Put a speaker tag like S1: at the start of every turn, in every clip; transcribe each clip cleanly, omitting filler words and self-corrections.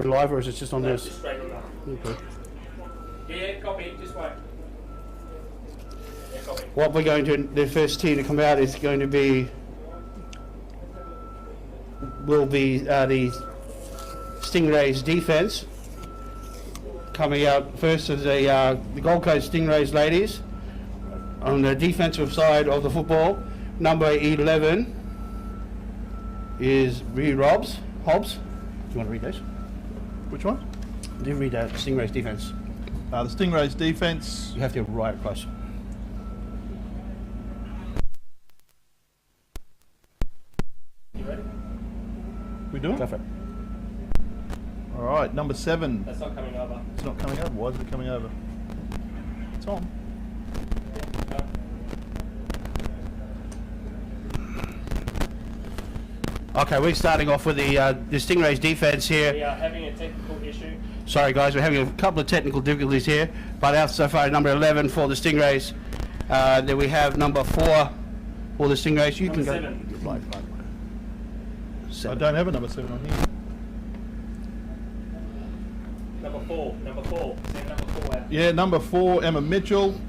S1: live, or is it just on this?
S2: Just straight on that.
S1: Okay.
S2: Yeah, copy. Just wait. Yeah, copy.
S1: What we're going to, the first team to come out is going to be, will be the Stingrays defence. Coming out first is the Gold Coast Stingrays ladies on the defensive side of the football. Number 11 is Hobbs. Do you want to read those?
S3: Which one?
S1: Do you read that Stingrays defence?
S3: The Stingrays defence.
S1: You have to right close.
S2: You ready?
S3: We doing?
S1: Go for it.
S3: All right, number 7.
S2: That's not coming over.
S3: It's not coming over. Why is it coming over? It's on.
S2: Yeah,
S1: Okay, we're starting off with the Stingrays defence here.
S2: we are having a technical issue.
S1: Sorry guys, we're having a couple of technical difficulties here, but out so far number 11 for the Stingrays. Then we have number 4 for the Stingrays. You
S2: Number
S1: can
S2: 7.
S1: go. Right.
S3: I
S1: 7.
S3: don't have a number 7 on here.
S2: Number 4. Number 4. Send number 4 out.
S3: Yeah, number 4, Emma Mitchell.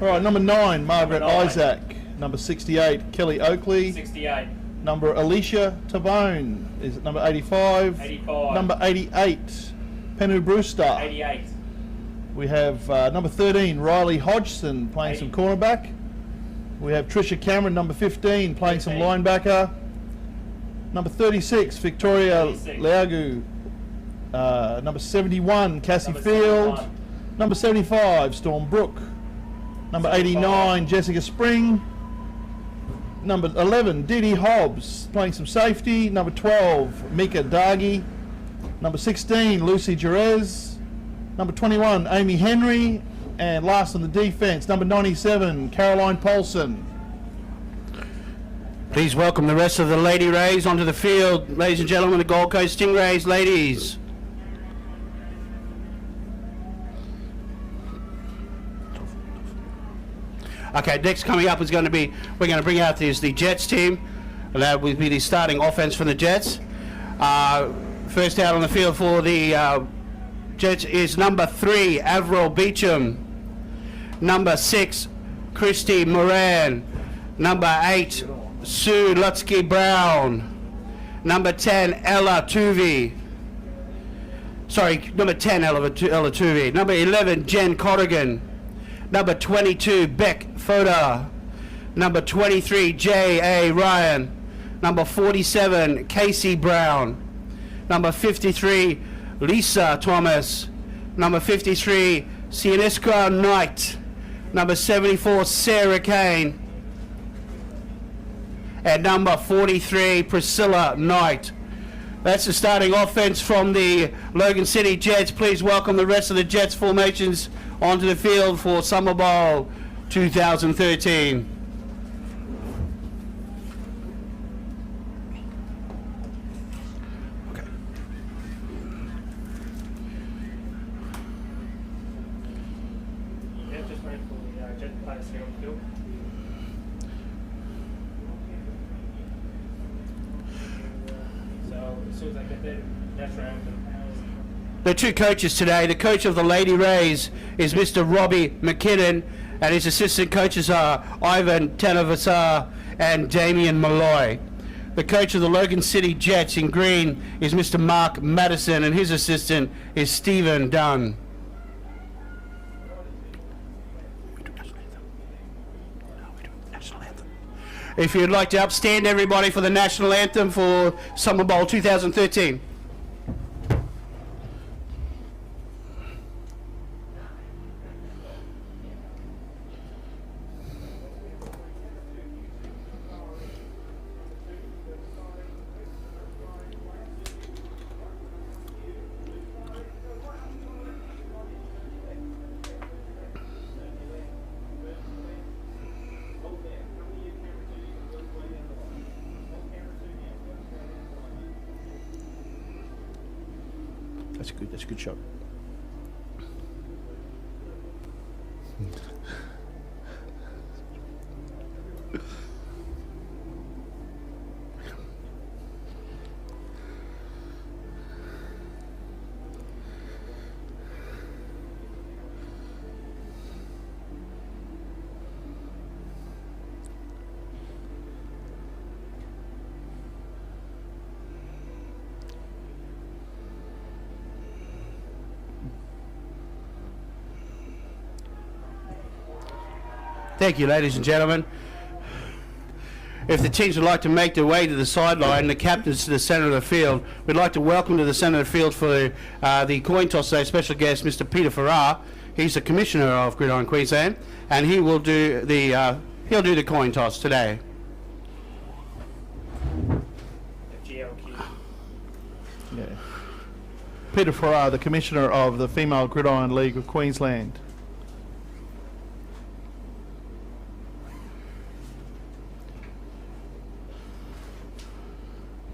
S3: All right, number 9, Margaret
S2: Number 9.
S3: Isaac. Number 68, Kelly Oakley.
S2: 68.
S3: Number Alicia Tabone is number 85.
S2: 85.
S3: Number 88, Penu Brewster.
S2: 88.
S3: We have number 13, Riley Hodgson, playing some
S2: 80.
S3: cornerback. We have Trisha Cameron, number 15, playing some
S2: 15.
S3: linebacker. Number 36, Victoria
S2: 36.
S3: Leagu. Number 71, Cassie
S2: Number
S3: Field.
S2: 71.
S3: Number 75, Storm Brook. Number
S2: 75.
S3: 89, Jessica Spring. Number 11, Dee Dee Hobbs, playing some safety. Number 12, Mika Dargi. Number 16, Lucy Jerez. Number 21, Amy Henry. And last on the defence, number 97, Caroline Paulson.
S1: Please welcome the rest of the Lady Rays onto the field. Ladies and gentlemen, the Gold Coast Stingrays ladies. Okay, next coming up is going to be, we're going to bring out the Jets team. And that will be the starting offense from the Jets. First out on the field for the Jets is number 3, Avril Beecham. Number 6, Christy Moran. Number 8, Sue Lutsky Brown. Number 10, Ella Tuvey. Sorry, number 10, Ella Tuvey. Number 11, Jen Corrigan. Number 22, Beck Foda. Number 23, J.A. Ryan. Number 47, Casey Brown. Number 53, Lisa Thomas. Number 53, Sieniska Knight. Number 74, Sarah Kane. And number 43, Priscilla Knight. That's the starting offense from the Logan City Jets. Please welcome the rest of the Jets formations onto the field for Summerbowl 2013. Okay.
S2: Yeah, just waiting for the Jet players to get on the field. So as soon as I get there, that's round.
S1: The two coaches today, the coach of the Lady Rays is Mr. Robbie McKinnon, and his assistant coaches are Ivan Tanavasar and Damien Malloy. The coach of the Logan City Jets in green is Mr. Mark Madison, and his assistant is Stephen Dunn. If you'd like to upstand everybody for the national anthem for Summerbowl 2013. That's a good shot. Thank you, ladies and gentlemen. If the teams would like to make their way to the sideline, the captains to the centre of the field, we'd like to welcome to the centre of the field for the coin toss today, special guest Mr. Peter Farrar. He's the Commissioner of Gridiron Queensland, and he will do the coin toss today.
S2: GLQ.
S3: Yeah. Peter Farrar, the Commissioner of the Female Gridiron League of Queensland.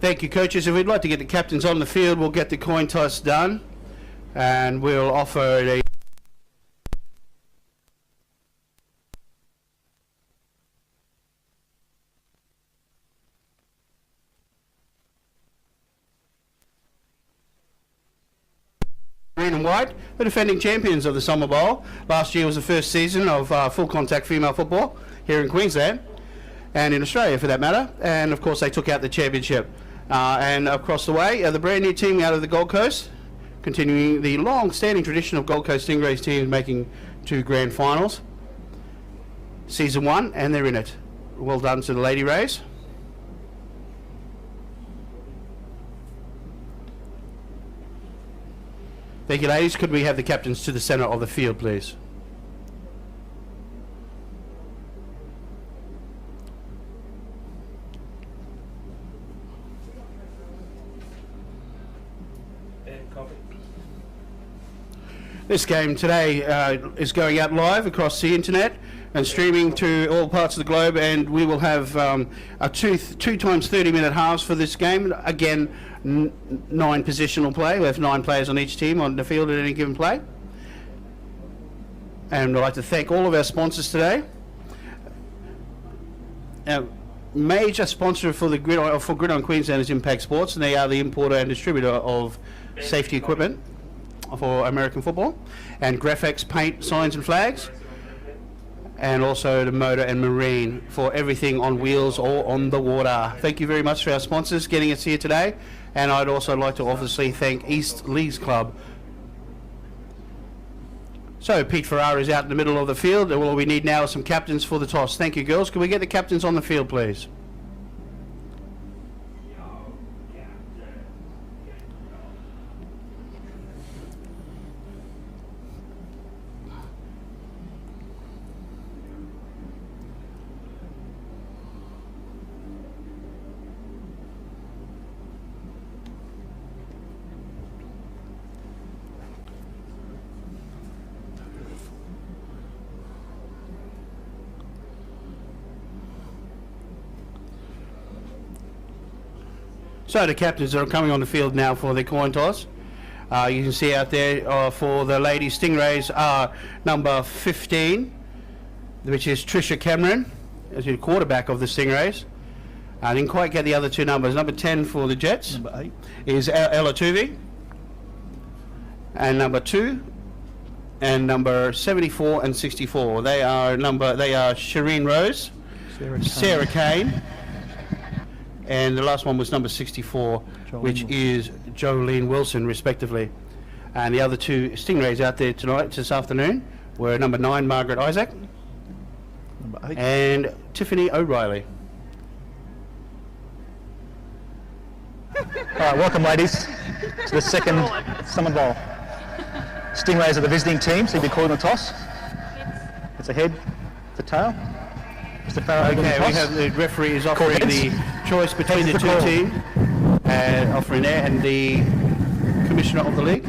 S1: Thank you, coaches. If we'd like to get the captains on the field, we'll get the coin toss done, and we'll offer a green and white, the defending champions of the Summerbowl. Last year was the first season of full contact female football here in Queensland and in Australia for that matter, and of course they took out the championship. And across the way, the brand new team out of the Gold Coast, continuing the long-standing tradition of Gold Coast Stingrays teams making 2 grand finals. Season 1, and they're in it. Well done to the Lady Rays. Thank you, ladies. Could we have the captains to the centre of the field, please? This game today is going out live across the internet and streaming to all parts of the globe, and we will have a two times 30-minute halves for this game. Again, 9 positional play. We have 9 players on each team on the field at any given play. And I'd like to thank all of our sponsors today. Our major sponsor for the Gridiron Queensland is Impact Sports, and they are the importer and distributor of safety equipment for American football, and Graphics paint, signs and flags, and also the motor and marine for everything on wheels or on the water. Thank you very much for our sponsors getting us here today, and I'd also like to obviously thank East Leagues Club. So Pete Farrar is out in the middle of the field, and all we need now is some captains for the toss. Thank you, girls. Can we get the captains on the field, please? So the captains are coming on the field now for the coin toss. You can see out there for the ladies Stingrays are number 15, which is Trisha Cameron, as the quarterback of the Stingrays. I didn't quite get the other 2 numbers. Number 10 for the Jets
S3: Number 8
S1: is Ella Tuvey, and number 2 and number 74 and 64. They are Shireen Rose, Sarah Kane, and the last one was number 64, which is Jolene Wilson, respectively. And the other 2 Stingrays out there this afternoon, were number 9, Margaret Isaac,
S3: Number 8
S1: and Tiffany O'Reilly.
S4: All right, welcome ladies to the second Summerbowl. Stingrays are the visiting team, so you'll be calling the toss. It's a head, it's a tail. Mr. Farrar,
S1: Okay, we have the referee is offering the choice between the 2 teams, offering there, and the commissioner of the league.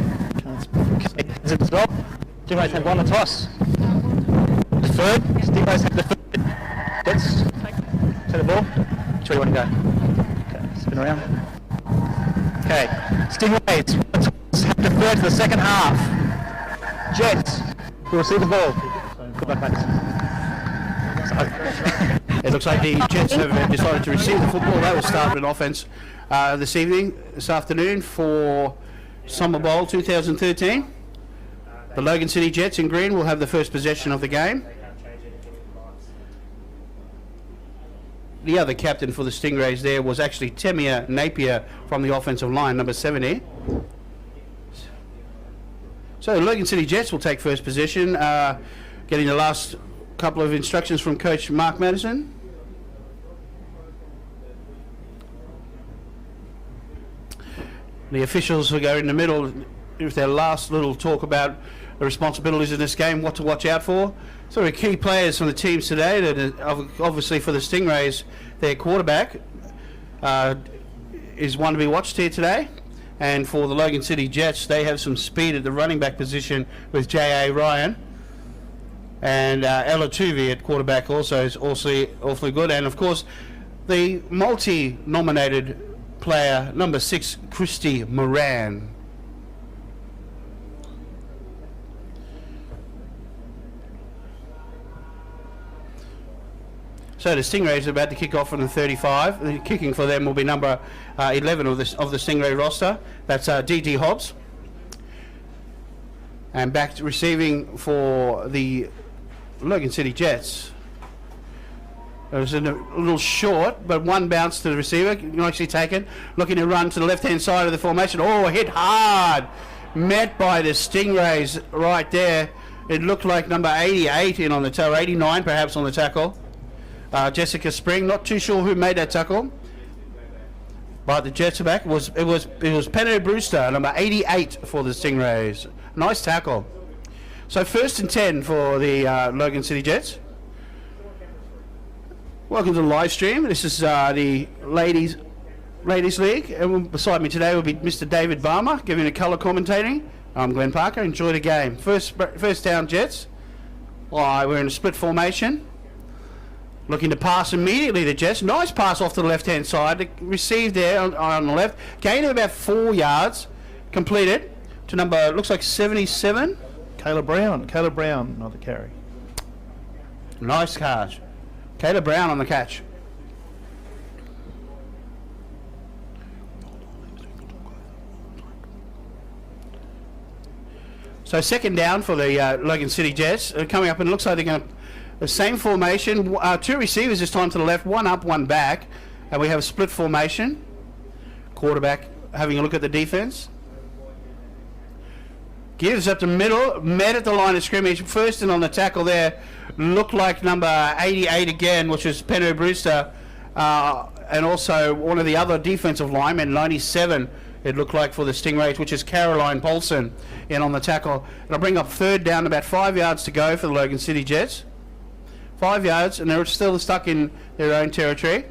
S4: Okay, is it as well? Stingrays have won the toss. Deferred, Stingrays have deferred. Jets, take the ball. Which way do you want to go? Okay, spin around. Okay, Stingrays have deferred to the second half. Jets will receive the ball. Good luck, mates.
S1: It Looks like the Jets have decided to receive the football. They will start an offence this afternoon for Summerbowl 2013. The Logan City Jets in green will have the first possession of the game. The other captain for the Stingrays there was actually Temia Napier from the offensive line, number 70. So the Logan City Jets will take first possession, getting the last couple of instructions from Coach Mark Madison. The officials will go in the middle with their last little talk about the responsibilities in this game, what to watch out for. So the key players from the teams today, that obviously for the Stingrays, their quarterback is one to be watched here today. And for the Logan City Jets, they have some speed at the running back position with J.A. Ryan. And Ella Tuvi at quarterback also is awfully good. And of course, the multi-nominated player, number 6, Christy Moran. So the Stingrays are about to kick off from the 35. The kicking for them will be number 11 of the Stingray roster. That's D.D. Hobbs. And back to receiving for the Logan City Jets. It was a little short, but one bounce to the receiver. Nicely taken. Looking to run to the left-hand side of the formation. Oh, hit hard. Met by the Stingrays right there. It looked like number 88 in on the tackle, 89 perhaps on the tackle. Jessica Spring, not too sure who made that tackle, but the Jets are back. It was Penno Brewster, number 88 for the Stingrays. Nice tackle. So 1st and 10 for the Logan City Jets. Welcome to the live stream. This is the ladies league, and beside me today will be Mr. David Barmer giving the colour commentating. I'm Glenn Parker. Enjoy the game. First down Jets. We're in a split formation. Looking to pass immediately to Jets. Nice pass off to the left-hand side. Received there on the left. Gain of about 4 yards. Completed to number, looks like 77.
S3: Caleb Brown, not the carry.
S1: Nice catch. Caleb Brown on the catch. So 2nd down for the Logan City Jets. Coming up, and it looks like they're going to... The same formation, 2 receivers this time to the left, 1 up, 1 back. And we have a split formation. Quarterback having a look at the defense. Gives up the middle, met at the line of scrimmage. First and on the tackle there, looked like number 88 again, which is Penno Brewster. And also one of the other defensive linemen, 97, it looked like for the Stingrays, which is Caroline Paulson in on the tackle. It'll bring up 3rd down, about 5 yards to go for the Logan City Jets. 5 yards, and they're still stuck in their own territory.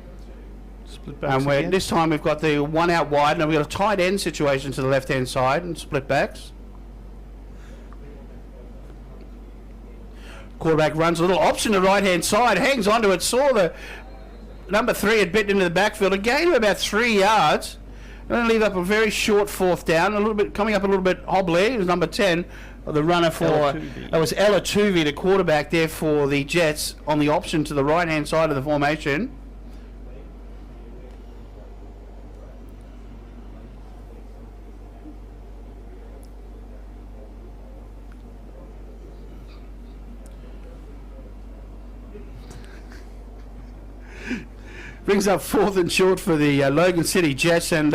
S1: And this time we've got the 1 out wide, and we've got a tight end situation to the left-hand side and split backs. Quarterback runs a little option to the right-hand side, hangs onto it, saw the number 3 had bitten into the backfield, a gain of about 3 yards. And then leave up a very short 4th down, a little bit coming up a little bit hobbly. It was number 10. The runner for that was Ella Tuvi, the quarterback there for the Jets, on the option to the right-hand side of the formation. Brings up 4th and short for the Logan City Jets, and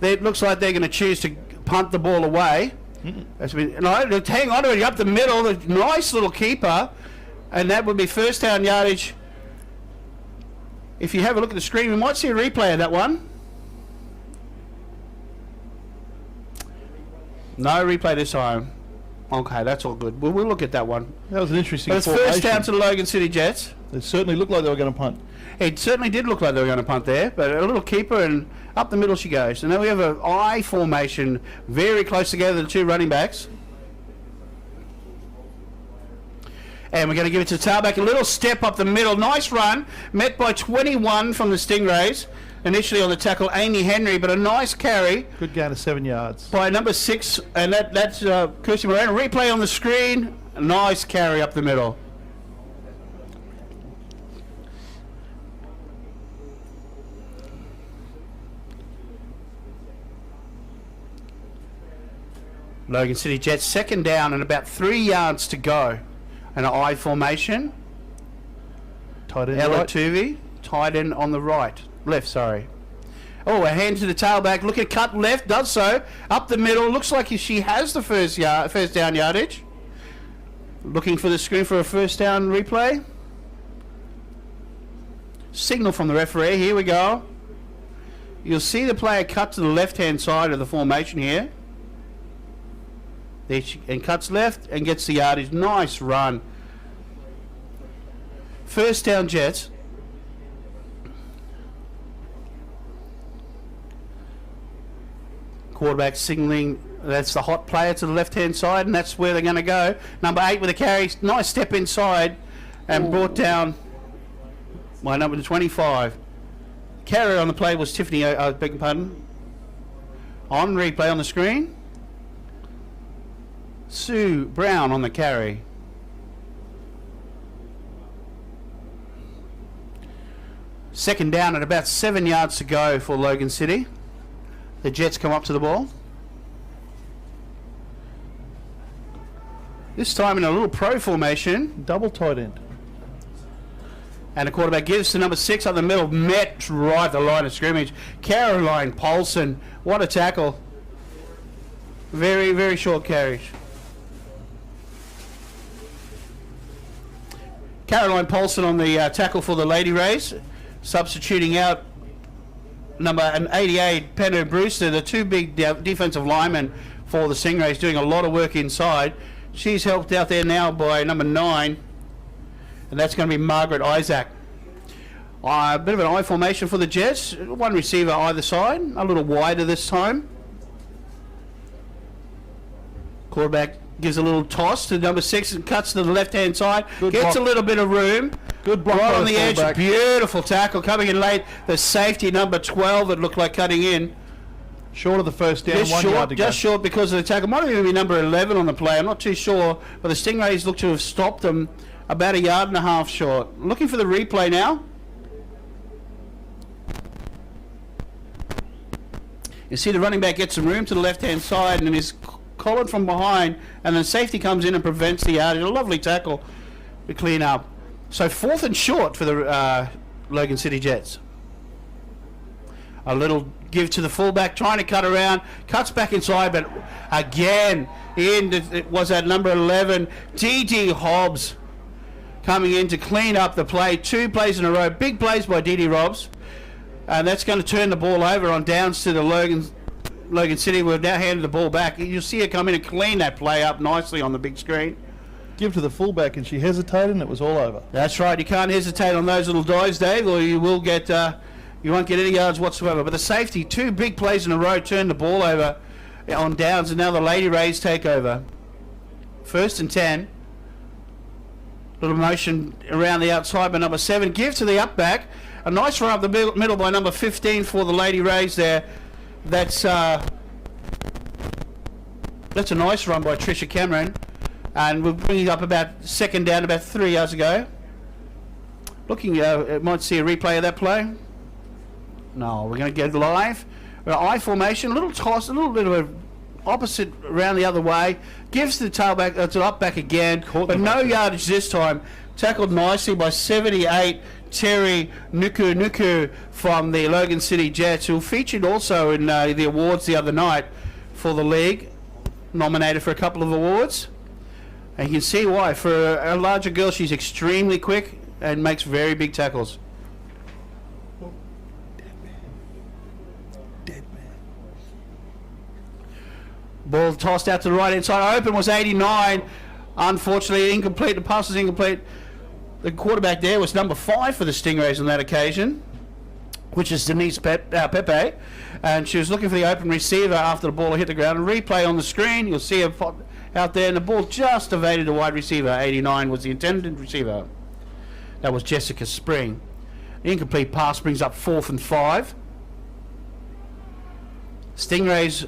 S1: it looks like they're going to choose to punt the ball away. Hang on to it up the middle. The nice little keeper, and that would be 1st down yardage. If you have a look at the screen, we might see a replay of that one. No replay this time. Okay, that's all good. We'll look at that one.
S3: That was an interesting.
S1: But it's
S3: formation.
S1: 1st down to the Logan City Jets.
S3: It certainly looked like they were going to punt.
S1: It certainly did look like they were going to punt there, but a little keeper, and up the middle she goes. And then we have an I formation, very close together, the 2 running backs. And we're going to give it to tailback, a little step up the middle, nice run, met by 21 from the Stingrays. Initially on the tackle, Amy Henry, but a nice carry.
S3: Good gain of 7 yards.
S1: By number 6, and that's Kirsty Moran. Replay on the screen, a nice carry up the middle. Logan City Jets, second down and about 3 yards to go. An I formation.
S3: Tight end
S1: Ella
S3: right.
S1: Tuvey, tight end on the right. Left, sorry. Oh, a hand to the tailback. Look at cut left, does so. Up the middle. Looks like she has the first down yardage. Looking for the screen for a first down replay. Signal from the referee. Here we go. You'll see the player cut to the left-hand side of the formation here. There she, and cuts left and gets the yardage. Nice run. First down Jets. Quarterback signaling that's the hot player to the left-hand side, and that's where they're going to go. Number 8 with a carry. Nice step inside and brought down by number 25. Carrier on the play was Tiffany, beg your pardon. On replay on the screen. Sue Brown on the carry. Second down at about 7 yards to go for Logan City. The Jets come up to the ball. This time in a little pro formation.
S3: Double tight end.
S1: And the quarterback gives to number 6 up the middle. Met right the line of scrimmage. Caroline Polson. What a tackle. Very, very short carriage. Caroline Polson on the tackle for the Lady Rays. Substituting out number 88, Penner Brewster, the two big defensive linemen for the Stingrays, doing a lot of work inside. She's helped out there now by number 9. And that's going to be Margaret Isaac. A bit of an I formation for the Jets. One receiver either side. A little wider this time. Quarterback gives a little toss to number 6 and cuts to the left-hand side.
S3: Good
S1: Gets
S3: block.
S1: a little bit of room.
S3: Good block
S1: right
S3: by
S1: on
S3: the
S1: the edge.
S3: fullback.
S1: Beautiful tackle coming in late. The safety number 12 that looked like cutting in.
S3: Short of the first down,
S1: Just
S3: 1
S1: short,
S3: yard to go.
S1: just short because of the tackle. Might even be number 11 on the play. I'm not too sure. But the Stingrays look to have stopped them about 1.5 yards short. Looking for the replay now. You see the running back gets some room to the left-hand side and is collared from behind, and then safety comes in and prevents the yardage. A lovely tackle to clean up. So 4th and short for the Logan City Jets. A little give to the fullback, trying to cut around, cuts back inside, but again, it was at number 11, D.D. Hobbs, coming in to clean up the play. 2 plays in a row, big plays by D.D. Hobbs, and that's going to turn the ball over on downs to the Logan City. We've now handed the ball back. You'll see her come in and clean that play up nicely on the big screen.
S3: Give to the fullback, and she hesitated, and it was all over.
S1: That's right. You can't hesitate on those little dives, Dave, or you will get you won't get any yards whatsoever. But the safety, 2 big plays in a row, turned the ball over on downs, and now the Lady Rays take over. 1st and 10. Little motion around the outside by number 7. Give to the up back. A nice run up the middle by number 15 for the Lady Rays there. That's a nice run by Tricia Cameron. And we're bringing up about second down, about 3 yards ago. Looking, might see a replay of that play. No, we're going to get live. I formation, a little toss, a little bit of a opposite around the other way. Gives the tailback to the up back again, but no yardage this time. Tackled nicely by 78 Terry Nuku from the Logan City Jets, who featured also in the awards the other night for the league. Nominated for a couple of awards. And you can see why. For a larger girl, she's extremely quick and makes very big tackles.
S3: Dead man.
S1: Ball tossed out to the right-hand side. Open was 89. Unfortunately, incomplete. The pass was incomplete. The quarterback there was number 5 for the Stingrays on that occasion, which is Denise Pepe. And she was looking for the open receiver after the ball hit the ground. A replay on the screen. You'll see her out there, and the ball just evaded the wide receiver. 89 was the intended receiver. That was Jessica Spring. The incomplete pass brings up 4th and 5. Stingrays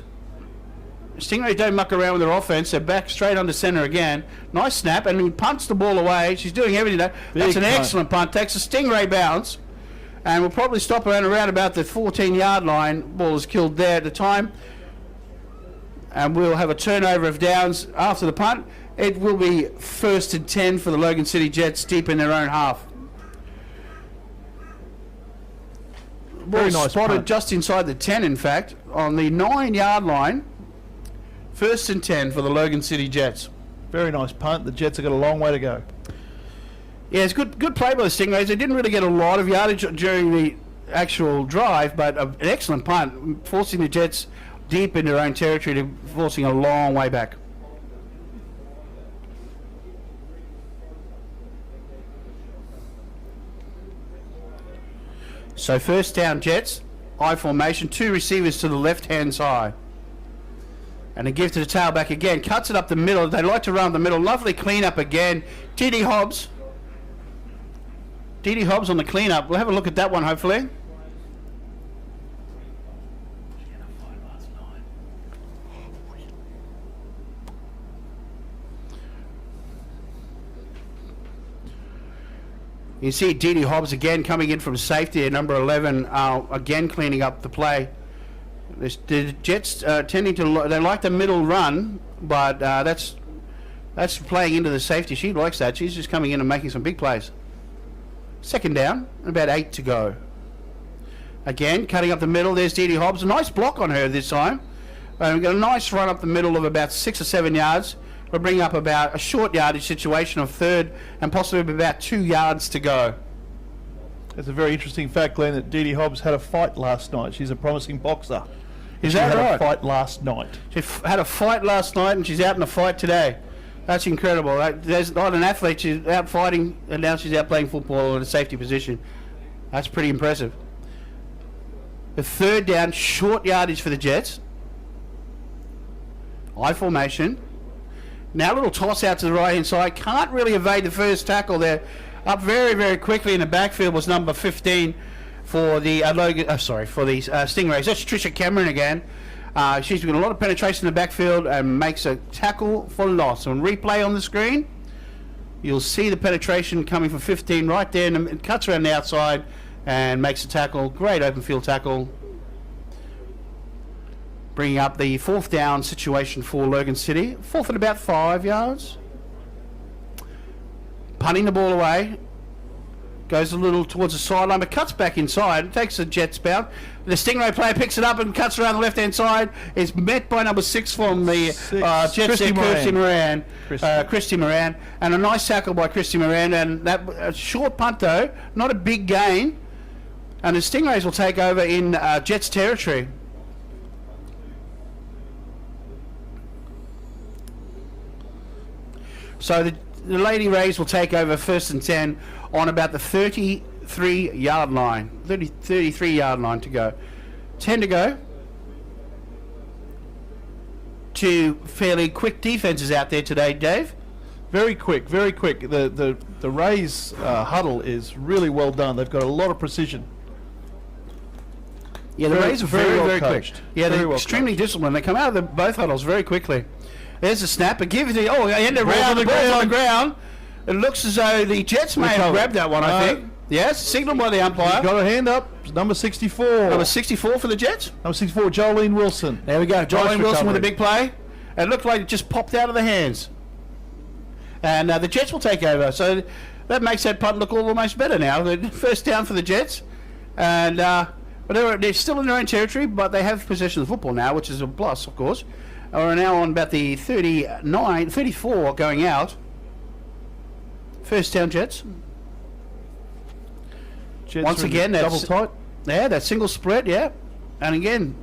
S1: don't muck around with their offense. They're back straight under center again. Nice snap, and he punts the ball away. She's doing everything. That's an excellent punt. Takes a Stingray bounce, and will probably stop around about the 14-yard line. Ball is killed there at the time. And we'll have a turnover of downs after the punt. It will be 1st and 10 for the Logan City Jets deep in their own half.
S3: Very nice
S1: spotted
S3: punt.
S1: just inside the 10, in fact, on the 9-yard line. 1st and 10 for the Logan City Jets.
S3: Very nice punt. The Jets have got a long way to go.
S1: Yeah, it's good play by the Stingrays. They didn't really get a lot of yardage during the actual drive, but an excellent punt, forcing the Jets deep in their own territory, to forcing a long way back. So 1st down Jets, I formation, 2 receivers to the left-hand side. And a give to the tailback again, cuts it up the middle. They like to run up the middle. Lovely clean-up again. Didi Hobbs on the clean-up. We'll have a look at that one, hopefully. You see Didi Hobbs again coming in from safety at number 11, again cleaning up the play. The Jets tending to, they like the middle run, but that's playing into the safety. She likes that. She's just coming in and making some big plays. 2nd down, about 8 to go. Again, cutting up the middle. There's Didi Hobbs. A nice block on her this time. We've got a nice run up the middle of about 6 or 7 yards. We'll bring up about a short yardage situation of 3rd and possibly about 2 yards to go.
S3: It's a very interesting fact, Glenn, that Didi Hobbs had a fight last night. She's a promising boxer.
S1: Is that right?
S3: She had a fight last night.
S1: She had a fight last night and she's out in a fight today. That's incredible. There's not an athlete. She's out fighting and now she's out playing football in a safety position. That's pretty impressive. The 3rd down, short yardage for the Jets. I formation. Now a little toss out to the right hand side. Can't really evade the first tackle there. Up very, very quickly in the backfield was number 15 for the Stingrays. That's Tricia Cameron again. She's got a lot of penetration in the backfield and makes a tackle for loss. On replay on the screen, you'll see the penetration coming from 15 right there, and it cuts around the outside and makes a tackle. Great open field tackle. Bringing up the 4th down situation for Logan City. 4th and about 5 yards. Punting the ball away. Goes a little towards the sideline, but cuts back inside. It takes a Jets bound. The Stingray player picks it up and cuts around the left-hand side. It's met by number 6 from the Jets, Christy Moran. And a nice tackle by Christy Moran. And that a short punt, though. Not a big gain. And the Stingrays will take over in Jets territory. So the Lady Rays will take over 1st and 10 on about the 33-yard line. 33-yard line to go. 10 to go. 2 fairly quick defenses out there today, Dave.
S3: Very quick, very quick. The Rays huddle is really well done. They've got a lot of precision.
S1: Yeah, the Rays are very, very
S3: coached.
S1: quick. Yeah, they're extremely disciplined. They come out of both huddles very quickly. There's a snap. It gives the end around the ball on the ground. It looks as though the Jets may have grabbed that one. I think. Yes, signaled by the umpire.
S3: He's got a hand up. It's number 64.
S1: Number 64 for the Jets.
S3: Number 64, Jolene Wilson.
S1: There we go. Jolene
S3: Nice
S1: Wilson with
S3: recovery.
S1: a big play. It looked like it just popped out of the hands. And the Jets will take over. So that makes that punt look almost better now. The 1st down for the Jets. And but they're still in their own territory, but they have possession of the football now, which is a plus, of course. We're now on about the 34 going out. 1st down Jets. Once again, that's
S3: double tight.
S1: Yeah, that single spread, yeah. And again,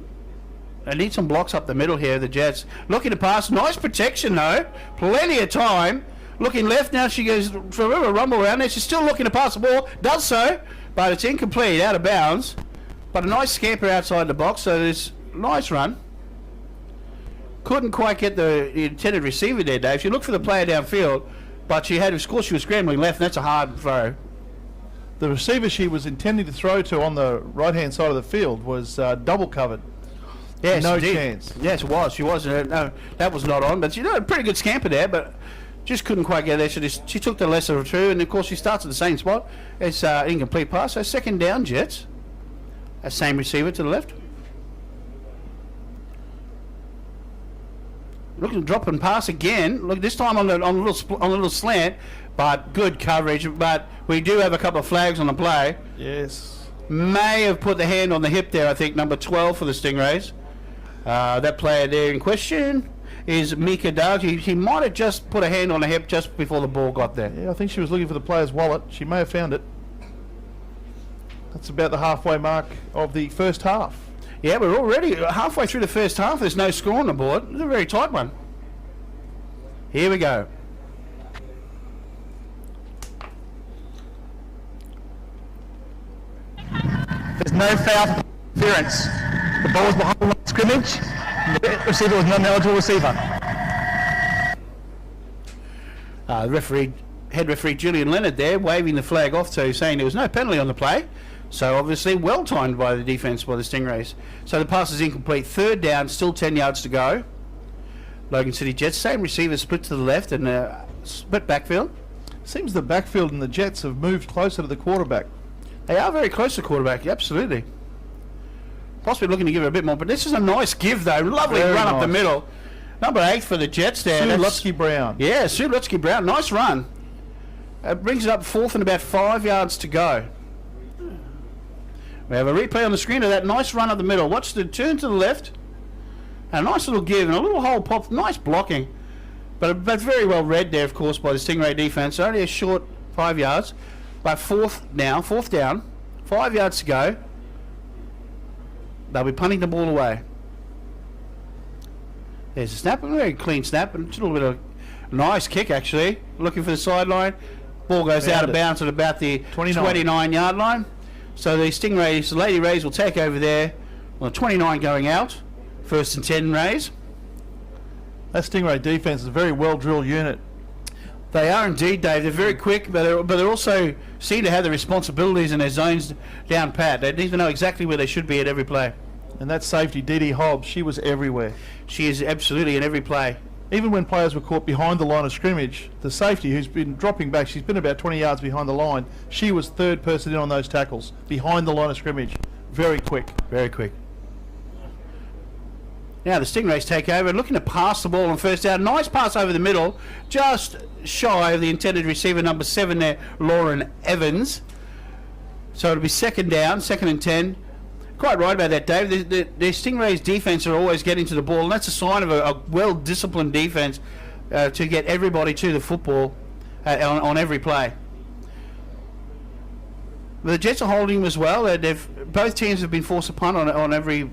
S1: they need some blocks up the middle here, the Jets. Looking to pass. Nice protection, though. Plenty of time. Looking left now. She goes for a rumble around there. She's still looking to pass the ball. Does so, but it's incomplete, out of bounds. But a nice scamper outside the box, so there's a nice run. Couldn't quite get the intended receiver there, Dave. She looked for the player downfield, but she had, of course, she was scrambling left, and that's a hard throw.
S3: The receiver she was intending to throw to on the right-hand side of the field was double covered.
S1: Yes,
S3: no
S1: indeed.
S3: chance.
S1: Yes, it was. She was. No, that was not on. But she did a pretty good scamper there, but just couldn't quite get there. She took the lesser of two, and of course she starts at the same spot. It's incomplete pass. So 2nd down, Jets. Same receiver to the left. Looking to drop and pass again. Look, this time on the little slant, but good coverage. But we do have a couple of flags on the play.
S3: Yes.
S1: May have put the hand on the hip there. I think number 12 for the Stingrays. That player there in question is Mika Dargy. He might have just put a hand on the hip just before the ball got there.
S3: Yeah, I think she was looking for the player's wallet. She may have found it. That's about the halfway mark of the first half.
S1: Yeah, we're already halfway through the first half. There's no score on the board. It's a very tight one. Here we go.
S4: There's no foul interference. The ball was behind the line of scrimmage. The receiver was not an eligible receiver.
S1: The head referee Julian Leonard there waving the flag off to saying there was no penalty on the play. So obviously well timed by the defence by the Stingrays. So the pass is incomplete. Third down, still 10 yards to go. Logan City Jets, same receiver split to the left and split backfield.
S3: Seems the backfield and the Jets have moved closer to the quarterback.
S1: They are very close to quarterback, absolutely. Possibly looking to give it a bit more, but this is a nice give though. Lovely
S3: Very
S1: run up the
S3: nice.
S1: middle. Number 8 for the Jets there.
S3: Lutsky Brown.
S1: Yeah, Sue Lutsky Brown. Nice run. It brings it up fourth and about 5 yards to go. We have a replay on the screen of that nice run up the middle. Watch the turn to the left. And a nice little give and a little hole pop. Nice blocking. But very well read there, of course, by the Stingray defence. Only a short 5 yards. But fourth down, 5 yards to go. They'll be punting the ball away. There's a snap, a very clean snap, and just a little bit of nice kick actually. Looking for the sideline. Ball goes out of bounds at about the 29 yard line. So the Stingrays, the Lady Rays will take over there. Well, 29 going out. First and 10 Rays.
S3: That Stingray defence is a very well drilled unit.
S1: They are indeed, Dave. They're very quick, but they're also seem to have the responsibilities and their zones down pat. They need to know exactly where they should be at every play.
S3: And that safety, Dee Hobbs, she was everywhere.
S1: She is absolutely in every play.
S3: Even when players were caught behind the line of scrimmage, the safety who's been dropping back, she's been about 20 yards behind the line. She was third person in on those tackles, behind the line of scrimmage. Very quick.
S1: Very quick. Now the Stingrays take over, looking to pass the ball on first down. Nice pass over the middle, just shy of the intended receiver, number 7 there, Lauren Evans. So it'll be second down, second and 10. Quite right about that, Dave. The Stingrays' defence are always getting to the ball, and that's a sign of a well-disciplined defence to get everybody to the football on every play. The Jets are holding them as well. Both teams have been forced to punt on every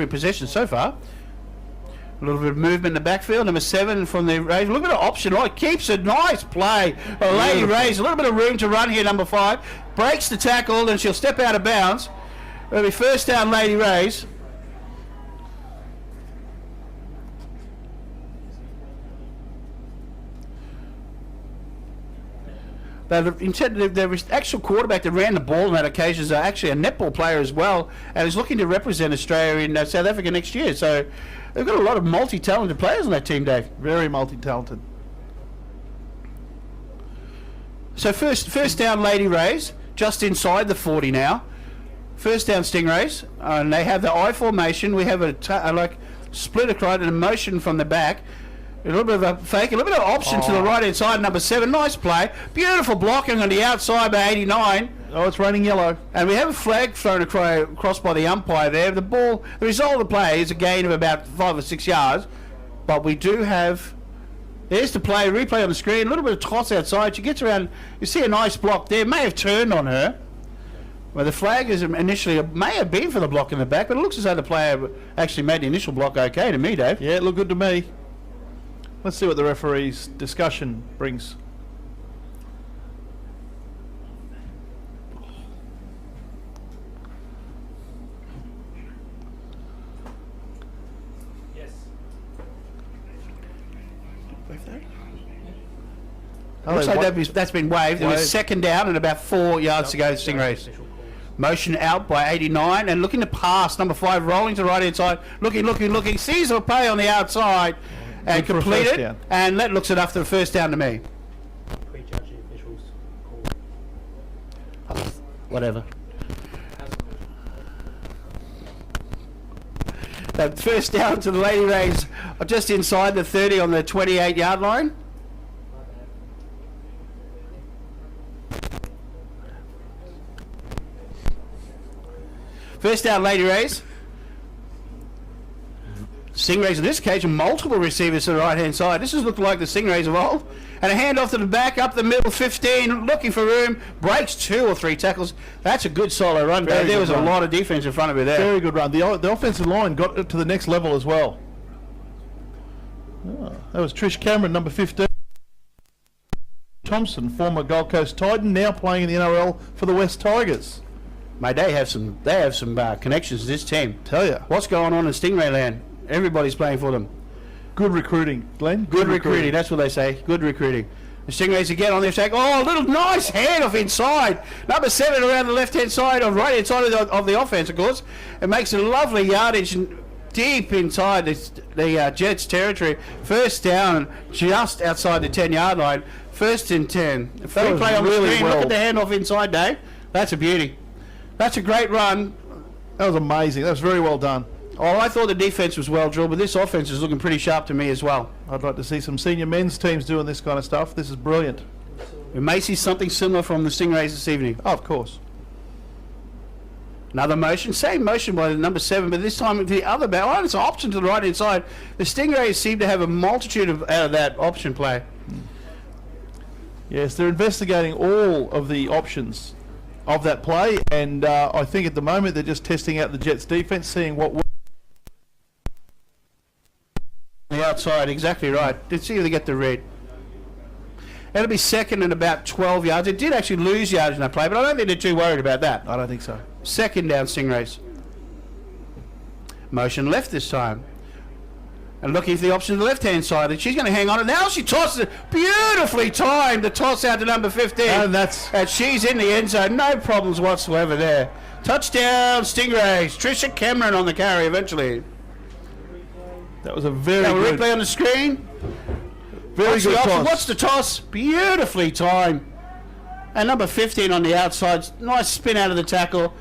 S1: possession so far. A little bit of movement in the backfield. Number 7 from the Rays. A little bit of option. Right, keeps a nice play. But Lady Rays, a little bit of room to run here, number 5. Breaks the tackle, and she'll step out of bounds. It'll be first down, Lady Rays. The actual quarterback that ran the ball on that occasion is actually a netball player as well, and is looking to represent Australia in South Africa next year. So they've got a lot of multi-talented players on that team, Dave.
S3: Very multi-talented.
S1: So first down, Lady Rays, just inside the 40 now. First down, Stingrays, and they have the I formation. We have a split across and a motion from the back. A little bit of a fake, a little bit of option to the right hand side, number 7. Nice play. Beautiful blocking on the outside by 89.
S3: Oh, it's raining yellow.
S1: And we have a flag thrown across by the umpire there. The result of the play is a gain of about 5 or 6 yards. But we do have... There's the replay on the screen. A little bit of toss outside. She gets around. You see a nice block there. May have turned on her. Well, the flag is initially may have been for the block in the back, but it looks as though the player actually made the initial block okay to me, Dave.
S3: Yeah, it looked good to me. Let's see what the referee's discussion brings.
S2: Yes.
S1: Looks like that's been waved. It was second down and about 4 yards to go to Stingrays. Motion out by 89 and looking to pass. Number 5 rolling to the right hand side. Looking. Sees a play on the outside and completed. And that looks enough for the first down to me.
S2: Prejudge the officials.
S1: Whatever. That first down to the Lady Rays just inside the 30 on the 28-yard line. First down, Lady Rays. Stingrays in this case, multiple receivers to the right-hand side. This has looked like the Stingrays of old. And a handoff to the back, up the middle, 15, looking for room, breaks 2 or 3 tackles. That's a good solo run. There was a lot of defense in front of it there.
S3: Very good run. The offensive line got it to the next level as well. Oh, that was Trish Cameron, number 15. Thompson, former Gold Coast Titan, now playing in the NRL for the West Tigers.
S1: Mate, they have some connections to this team.
S3: Tell you.
S1: What's going on in Stingray land? Everybody's playing for them.
S3: Good recruiting, Glenn.
S1: Good recruiting, that's what they say. Good recruiting. The Stingrays again on their attack. Oh, a little nice handoff inside. Number 7 around the left-hand side, or right-hand side of the offense, of course. It makes a lovely yardage deep inside the Jets' territory. First down, just outside the 10-yard line. First and 10. Free play on the screen. Look at the handoff inside, Dave. That's a beauty. That's a great run.
S3: That was amazing. That was very well done.
S1: Oh, I thought the defense was well drilled, but this offense is looking pretty sharp to me as well.
S3: I'd like to see some senior men's teams doing this kind of stuff. This is brilliant.
S1: We may see something similar from the Stingrays this evening.
S3: Oh, of course.
S1: Another motion, same motion by the number 7, but this time the other back. Oh, it's an option to the right hand side. The Stingrays seem to have a multitude out of that option play.
S3: Yes, they're investigating all of the options of that play, and I think at the moment they're just testing out the Jets' defense, seeing what works.
S1: The outside, exactly right. Let's see if they get the read. It'll be second and about 12 yards. It did actually lose yards in that play, but I don't think they're too worried about that.
S3: I don't think so.
S1: Second down, Stingrays. Motion left this time. And looking for the option to the left-hand side. And she's going to hang on. And now she tosses it. Beautifully timed. The toss out to number 15. And she's in the end zone. No problems whatsoever there. Touchdown, Stingrays. Trisha Cameron on the carry eventually.
S3: That was a very good...
S1: replay on the screen.
S3: Very good toss.
S1: What's the toss? Beautifully timed. And number 15 on the outside. Nice spin out of the tackle.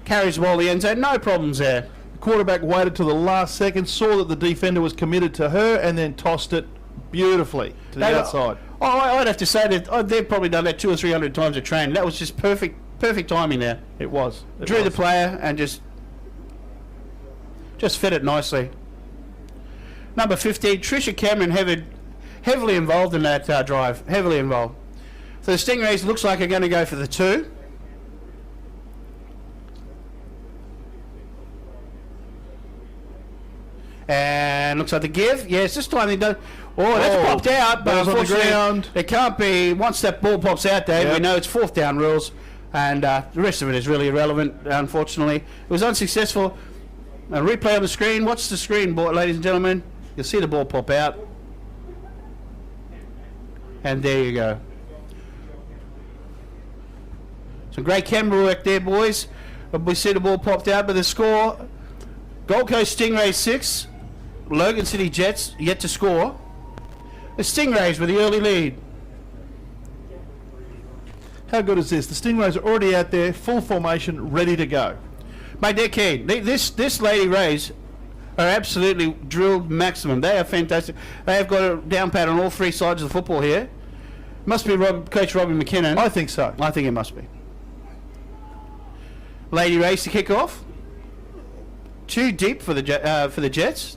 S1: Carries the ball to the end zone. No problems there.
S3: The quarterback waited to the last second, saw that the defender was committed to her, and then tossed it beautifully to the outside.
S1: Oh, I'd have to say that they've probably done that 200 or 300 times a training. That was just perfect timing there.
S3: It was.
S1: Drew the player and just fit it nicely. Number 15, Trisha Cameron, heavily involved in that drive. Heavily involved. So the Stingrays looks like they're going to go for the 2. And looks like the give. Yes, this time they don't. Oh, that's popped out, but unfortunately it can't be. Once that ball pops out, Dave, we know it's 4th down rules, and the rest of it is really irrelevant, unfortunately. It was unsuccessful. A replay on the screen. Watch the screen, ladies and gentlemen. You'll see the ball pop out. And there you go. Some great camera work there, boys. We see the ball popped out, but the score, Gold Coast Stingrays 6, Logan City Jets yet to score. The Stingrays with the early lead.
S3: How good is this? The Stingrays are already out there, full formation, ready to go.
S1: Mate, they're keen. This Lady Rays are absolutely drilled maximum. They are fantastic. They have got a down pat on all 3 sides of the football here. Must be Coach Robbie McKinnon.
S3: I think so.
S1: I think it must be. Lady Rays to kick off. Too deep for the Jets.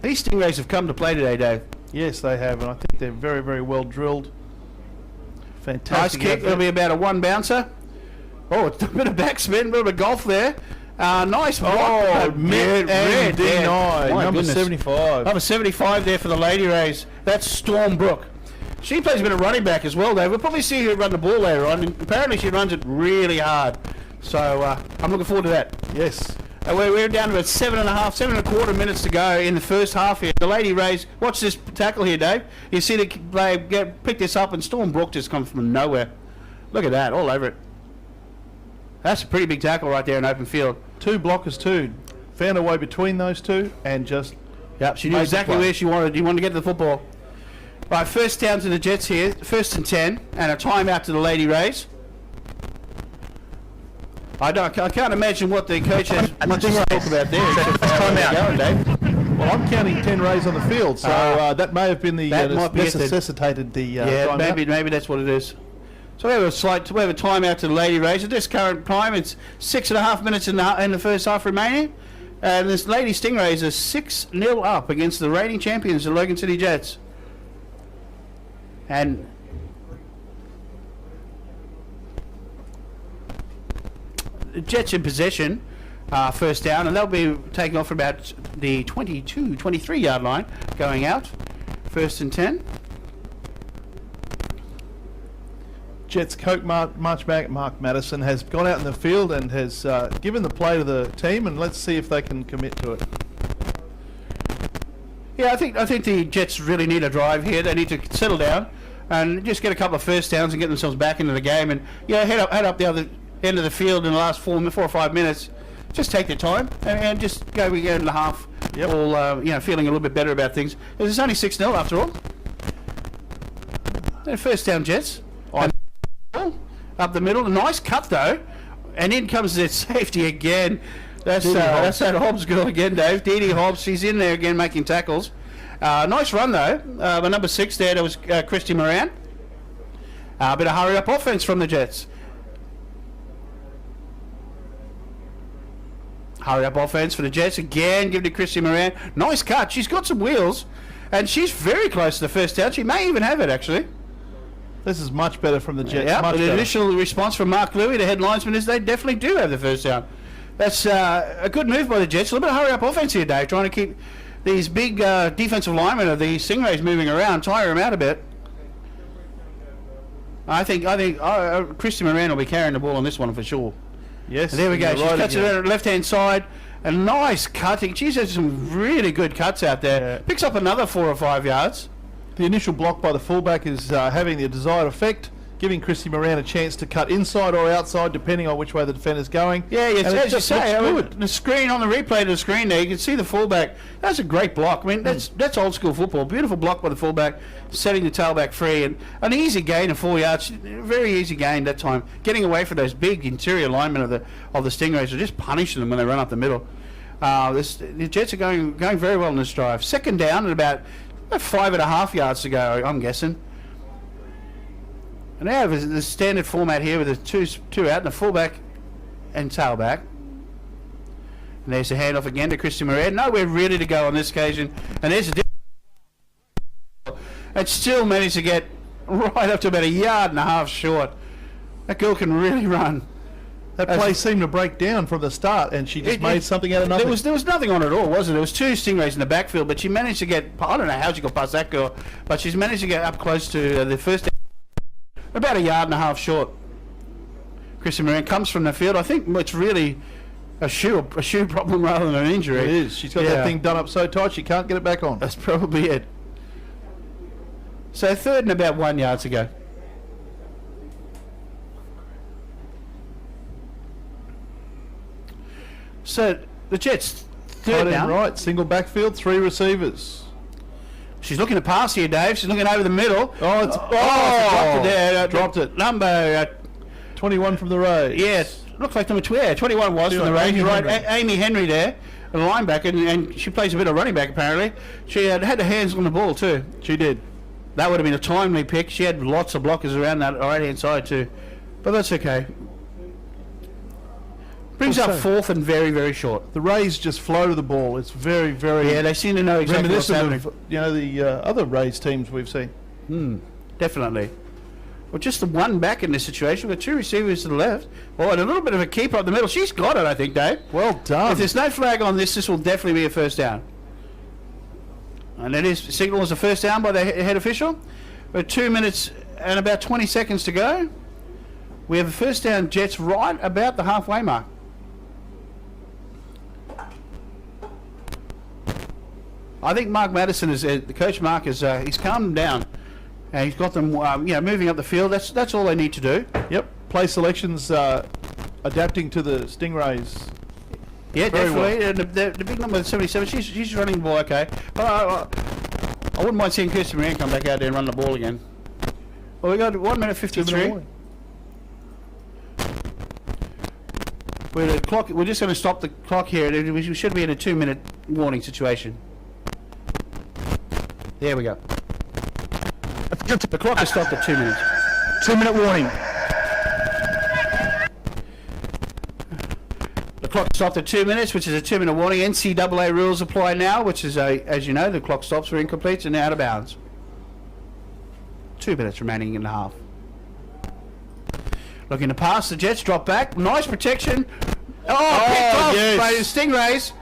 S1: These Stingrays have come to play today, Dave.
S3: Yes, they have, and I think they're very, very well drilled. Fantastic.
S1: Nice kick. It'll be about a 1 bouncer. Oh, it's a bit of backspin, a bit of a golf there. Nice block.
S3: Oh, red denied. Number 75.
S1: Number 75 there for the Lady Rays. That's Storm Brook. She plays a bit of running back as well, Dave. We'll probably see her run the ball later on. And apparently she runs it really hard. So I'm looking forward to that.
S3: Yes.
S1: We're down to about 7.25 minutes to go in the first half here. The Lady Rays, watch this tackle here, Dave. You see the player pick this up, and Storm Brook just comes from nowhere. Look at that, all over it. That's a pretty big tackle right there in open field.
S3: 2 blockers too. Found a way between those 2 and just...
S1: Yep, she knew exactly where she wanted. You want to get to the football. Right, first down to the Jets here. 1st and 10, and a timeout to the Lady Rays. I can't imagine what the coach has much to talk about there.
S4: Time out.
S1: Going, Dave.
S3: Well, I'm counting 10 rays on the field, so that may have been the
S1: That might be it.
S3: necessitated the
S1: Yeah,
S3: time
S1: maybe
S3: out.
S1: that's what it is. So we have a timeout to the Lady Rays. At this current time, it's 6.5 minutes in the first half remaining, and this Lady Stingrays are 6-0 up against the reigning champions, the Logan City Jets. And the Jets in possession, first down, and they'll be taking off from about the 23 yard line, going out, 1st and 10.
S3: Jets coach March back. Mark Madison has gone out in the field and has given the play to the team, and let's see if they can commit to it.
S1: Yeah, I think the Jets really need a drive here. They need to settle down and just get a couple of first downs and get themselves back into the game, and head up the other end of the field in the last 4 or 5 minutes. Just take their time and just go in the half.
S3: Yep.
S1: All feeling a little bit better about things. It's only 6-0 after all. They're first down Jets. Up the middle, a nice cut though, and in comes their safety again. That's that Hobbs girl again, Dave. Dee Dee Hobbs, she's in there again making tackles. Nice run though. By number 6 there, that was Christy Moran. A bit of hurry up offense from the Jets. Hurry up offense for the Jets again. Give it to Christy Moran. Nice cut. She's got some wheels, and she's very close to the first down. She may even have it actually.
S3: This is much better from the Jets.
S1: Yeah,
S3: much
S1: the
S3: better.
S1: initial response from Mark Louie, the head linesman, is they definitely do have the first down. That's a good move by the Jets. A little bit of hurry up offense here, Dave, trying to keep these big defensive linemen of the Stingrays moving around, tire them out a bit. I think Christy Moran will be carrying the ball on this one for sure.
S3: Yes.
S1: And there we go.
S3: you're
S1: She
S3: right
S1: cuts it
S3: again.
S1: out left hand side. A nice cutting. She's had some really good cuts out there.
S3: Yeah.
S1: Picks up another 4 or 5 yards.
S3: The initial block by the fullback is having the desired effect, giving Christy Moran a chance to cut inside or outside, depending on which way the defender's going.
S1: Yeah,
S3: And it
S1: as you
S3: just
S1: say,
S3: looks
S1: I mean,
S3: good.
S1: the screen on the replay to the screen there, you can see the fullback. That's a great block. I mean, that's old school football. Beautiful block by the fullback, setting the tailback free, and an easy gain of 4 yards. Very easy gain that time, getting away from those big interior linemen of the Stingrays, are just punishing them when they run up the middle. The Jets are going very well in this drive. Second down at about 5.5 yards to go, I'm guessing. And they have the standard format here with the two out and a fullback and tailback. And there's a handoff again to Christy Moran. Nowhere really to go on this occasion. And there's a and still managed to get right up to about 1.5 yards short. That girl can really run.
S3: That play seemed to break down from the start, and she just made something out of nothing.
S1: There was nothing on it at all, was it? There was 2 Stingrays in the backfield, but she managed to get, I don't know how she got past that girl, but she's managed to get up close to the first, about 1.5 yards short. Christy Moran comes from the field. I think it's really a shoe problem rather than an injury.
S3: It is. She's got that thing done up so tight she can't get it back on.
S1: That's probably it. So 3rd and about 1 yard to go. So the Jets
S3: Tight
S1: 3rd
S3: end
S1: down.
S3: right, single backfield, 3 receivers.
S1: She's looking to pass here, Dave. She's looking over the middle.
S3: Oh, it's
S1: dropped it there.
S3: Dropped it.
S1: Number
S3: 21 from the Rays.
S1: yes, looks like number 21 was from the Rays. You're right, Amy Henry there, a linebacker, and she plays a bit of running back apparently. She had her hands on the ball too.
S3: She did.
S1: That would have been a timely pick. She had lots of blockers around that right hand side too, but that's okay. Brings up
S3: Also,
S1: 4th and very, very short.
S3: The Rays just flow to the ball. It's very, very
S1: Yeah, they seem to know exactly what's
S3: reminiscent
S1: happening.
S3: of the other Rays teams we've seen.
S1: Definitely. Well, just the one back in this situation. We've got 2 receivers to the left. Oh, and a little bit of a keeper up the middle. She's got it, I think, Dave.
S3: Well done.
S1: If there's no flag on this will definitely be a first down. And that is signaled as a first down by the head official. We're 2 minutes and about 20 seconds to go. We have a first down, Jets, right about the halfway mark. I think Mark Madison is the coach. Mark is he's calmed them down, and he's got them moving up the field. That's all they need to do.
S3: Yep. Play selections adapting to the Stingrays.
S1: Yeah,
S3: Very
S1: definitely. And the big number 77. She's running the ball okay. But I wouldn't mind seeing Kirsty Moran come back out there and run the ball again. Well, we got 1 minute 53. We're just going to stop the clock here. We should be in a 2-minute warning situation. There we go. The clock has stopped at 2 minutes.
S4: 2-minute warning.
S1: The clock stopped at 2 minutes, which is a 2-minute warning. NCAA rules apply now, which is, as you know, the clock stops for incompletes and out of bounds. 2 minutes remaining in the half. Looking to pass, the Jets drop back. Nice protection. Picked off by the Stingrays.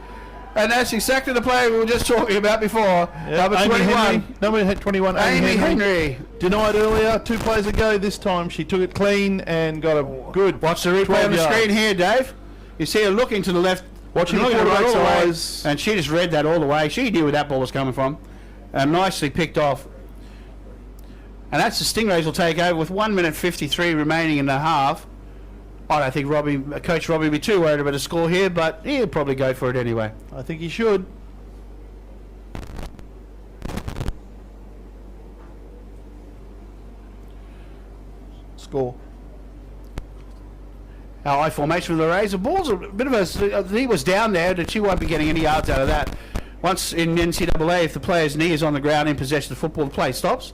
S1: And that's exactly the play we were just talking about before. Number 21.
S3: Number 21,
S1: Amy Henry.
S3: Denied earlier, 2 plays ago. This time she took it clean and got a good.
S1: Watch the replay on the screen here, Dave. You see her looking to the left.
S3: Watching the quarterback's eyes.
S1: And she just read that all the way. She knew where that ball was coming from. And nicely picked off. And that's the Stingrays will take over with 1 minute 53 remaining in the half. I don't think Coach Robbie will be too worried about a score here, but he'll probably go for it anyway.
S3: I think he should. Score.
S1: Our I formation for the Rays. The ball's a bit of a... He was down there, that she won't be getting any yards out of that. Once in NCAA, if the player's knee is on the ground in possession of the football, the play stops.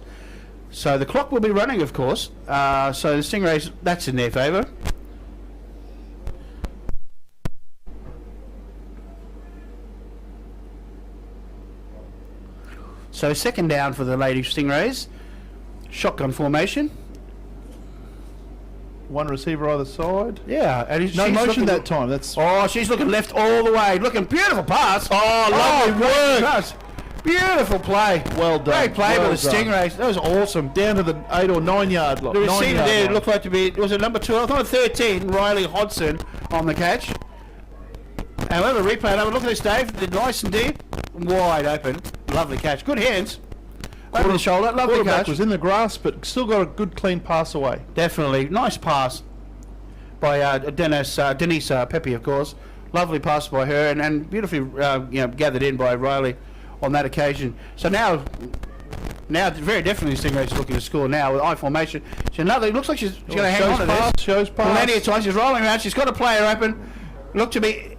S1: So the clock will be running, of course. So the Stingrays, that's in their favour. So second down for the Lady Stingrays. Shotgun formation.
S3: One receiver either side.
S1: Yeah, and
S3: No motion that time. That's.
S1: Oh, she's looking left all the way. Looking beautiful pass.
S3: Oh, lovely work.
S1: Pass. Beautiful play.
S3: Well done.
S1: Great play
S3: Well
S1: by the Stingrays. That was awesome.
S3: Down to the 8 or 9 yard line.
S1: The receiver there looked like to be, was it number 12? I thought 13, Riley Hodson on the catch. And we'll have a replay. Have a look at this, Dave. Did nice and deep. Wide open. Lovely catch. Good hands. Over the shoulder. Lovely
S3: Quarterback
S1: catch.
S3: was in the grass, but still got a good clean pass away.
S1: Definitely. Nice pass by Denise Pepe, of course. Lovely pass by her, and beautifully gathered in by Riley on that occasion. So now very definitely Stingrays looking to score now with I formation. It looks like she's going to hang on to this.
S3: Shows pass.
S1: Plenty of time. She's rolling around. She's got a player open. Look to be...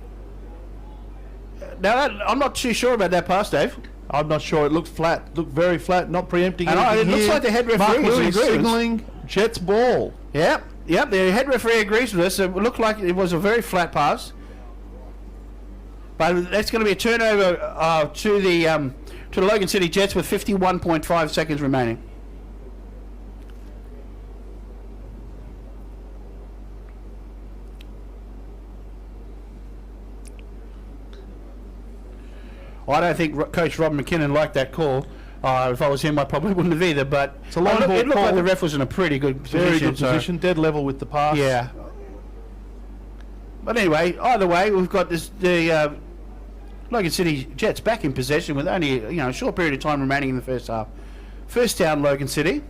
S1: Now, I'm not too sure about that pass, Dave.
S3: I'm not sure. It looked flat. Looked very flat. Not preempting
S1: And
S3: anything
S1: it looks
S3: here.
S1: like the head referee
S3: Mark
S1: is in
S3: Lewis
S1: agreement.
S3: signalling Jets ball.
S1: Yep. The head referee agrees with us. It looked like it was a very flat pass. But that's going to be a turnover to the Logan City Jets with 51.5 seconds remaining. I don't think Coach Rob McKinnon liked that call. If I was him, I probably wouldn't have either. But
S3: It's a line ball
S1: it looked like
S3: call.
S1: the ref was in a pretty good position.
S3: Very good
S1: so-
S3: position. Dead level with the pass.
S1: Yeah. But anyway, either way, we've got the Logan City Jets back in possession with only a short period of time remaining in the first half. First down, Logan City.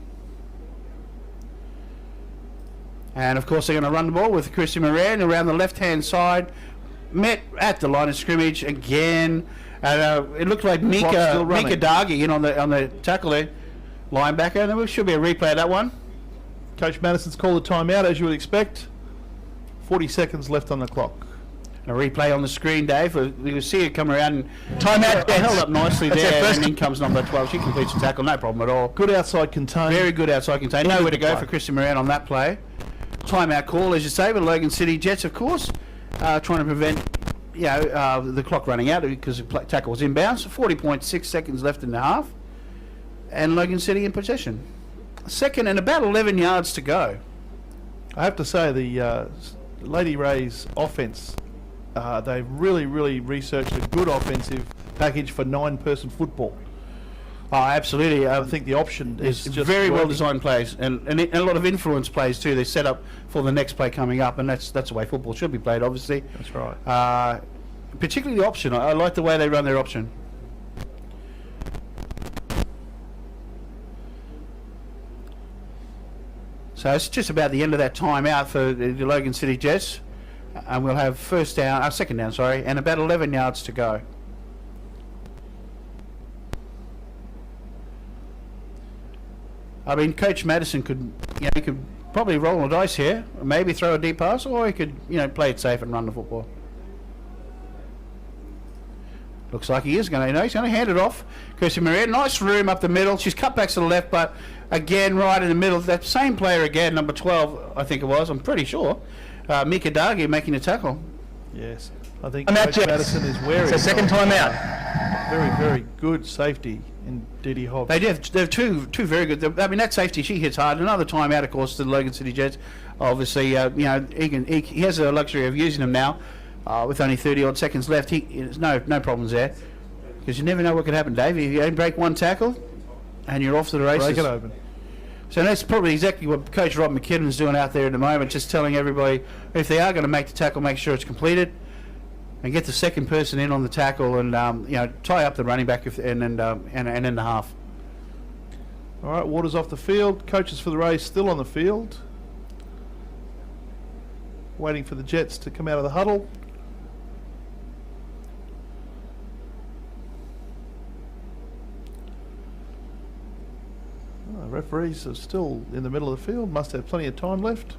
S1: And of course, they're going to run the ball with Christy Moran around the left-hand side. Met at the line of scrimmage again. It looked like Mika Dargi in on the tackle there, linebacker. And there should be a replay of that one.
S3: Coach Madison's called a timeout, as you would expect. 40 seconds left on the clock.
S1: A replay on the screen, Dave. You can see it come around.
S4: Timeout.
S1: Held up nicely
S4: That's
S1: there,
S4: our first-
S1: and in comes number 12. She completes the tackle, no problem at all.
S3: Good outside contain.
S1: Very good outside contain. Nowhere to go for Christian Moran on that play. Timeout call, as you say, but Logan City Jets, of course, trying to prevent the clock running out because the tackle was inbounds. 40.6 seconds left in the half, and Logan City in possession. Second and about 11 yards to go.
S3: I have to say the Lady Rays offense, they've really researched a good offensive package for 9-person football.
S1: Oh, absolutely.
S3: I think the option is
S1: It's
S3: just
S1: very well
S3: working.
S1: designed plays and a lot of influence plays too. They set up for the next play coming up, and that's the way football should be played, obviously.
S3: That's right.
S1: Particularly the option. I like the way they run their option. So it's just about the end of that timeout for the Logan City Jets, and we'll have second down, and about 11 yards to go. I mean, Coach Madison could probably rolling the dice here. Maybe throw a deep pass, or he could, play it safe and run the football. Looks like he is going to, he's going to hand it off. Kirsty Moran, nice room up the middle. She's cut back to the left, but again, right in the middle. That same player again, number 12, I think it was. I'm pretty sure. Mika Dargi making the tackle.
S3: Yes. I think
S4: I'm out,
S3: Coach
S4: Jets.
S3: Madison is wary.
S4: It's a second time out.
S3: Very, very good safety in Didi Hobbs.
S1: They have two very good. I mean, that safety, she hits hard. Another time out, of course, to the Logan City Jets. Obviously, he has the luxury of using them now with only 30-odd seconds left. There's no problems there, because you never know what could happen, Dave. If you don't break one tackle, and you're off to the races.
S3: Break it open.
S1: So that's probably exactly what Coach Rob McKinnon's doing out there at the moment, just telling everybody if they are going to make the tackle, make sure it's completed, and get the second person in on the tackle, and tie up the running back and in the half.
S3: All right, Waters off the field. Coaches for the race still on the field, waiting for the Jets to come out of the huddle. Referees are still in the middle of the field. Must have plenty of time left.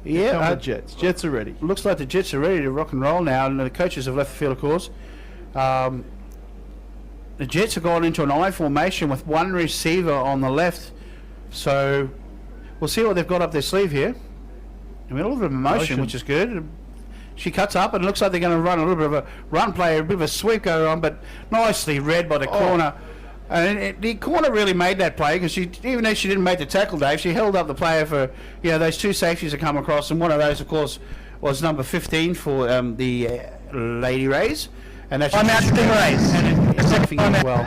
S3: Here come the Jets. Jets are ready.
S1: Looks like the Jets are ready to rock and roll now, and the coaches have left the field, of course. The Jets have gone into an I formation with one receiver on the left, so we'll see what they've got up their sleeve here. A little bit of motion, which is good. She cuts up, and it looks like they're going to run a little bit of a run play, a bit of a sweep going on, but nicely read by the corner. And the corner really made that play, because even though she didn't make the tackle, Dave, she held up the player for those two safeties that come across, and one of those, of course, was number 15 for the Lady Rays, and that's
S4: I'm out Stingrays.
S1: And it's something as well.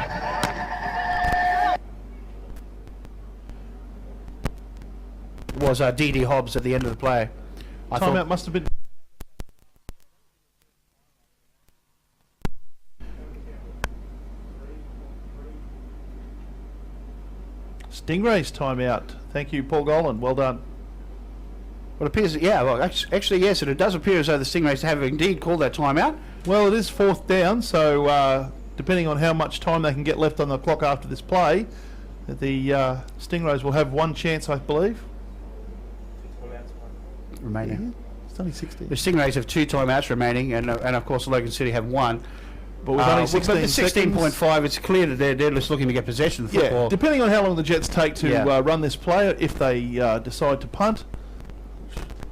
S1: It was Didi Hobbs at the end of the play.
S3: Timeout must have been. Stingrays timeout. Thank you, Paul Golan. Well done.
S1: Well, it appears, actually, yes, and it does appear as though the Stingrays have indeed called that timeout.
S3: Well, it is fourth down, so depending on how much time they can get left on the clock after this play, the Stingrays will have one chance, I believe.
S1: Remaining.
S3: Yeah, it's only 16.
S1: The Stingrays have 2 timeouts remaining, and of course Logan City have 1.
S3: But with only 16
S1: but the 16.5, it's clear that they're just looking to get possession of the football.
S3: Yeah, depending on how long the Jets take to run this play, if they decide to punt.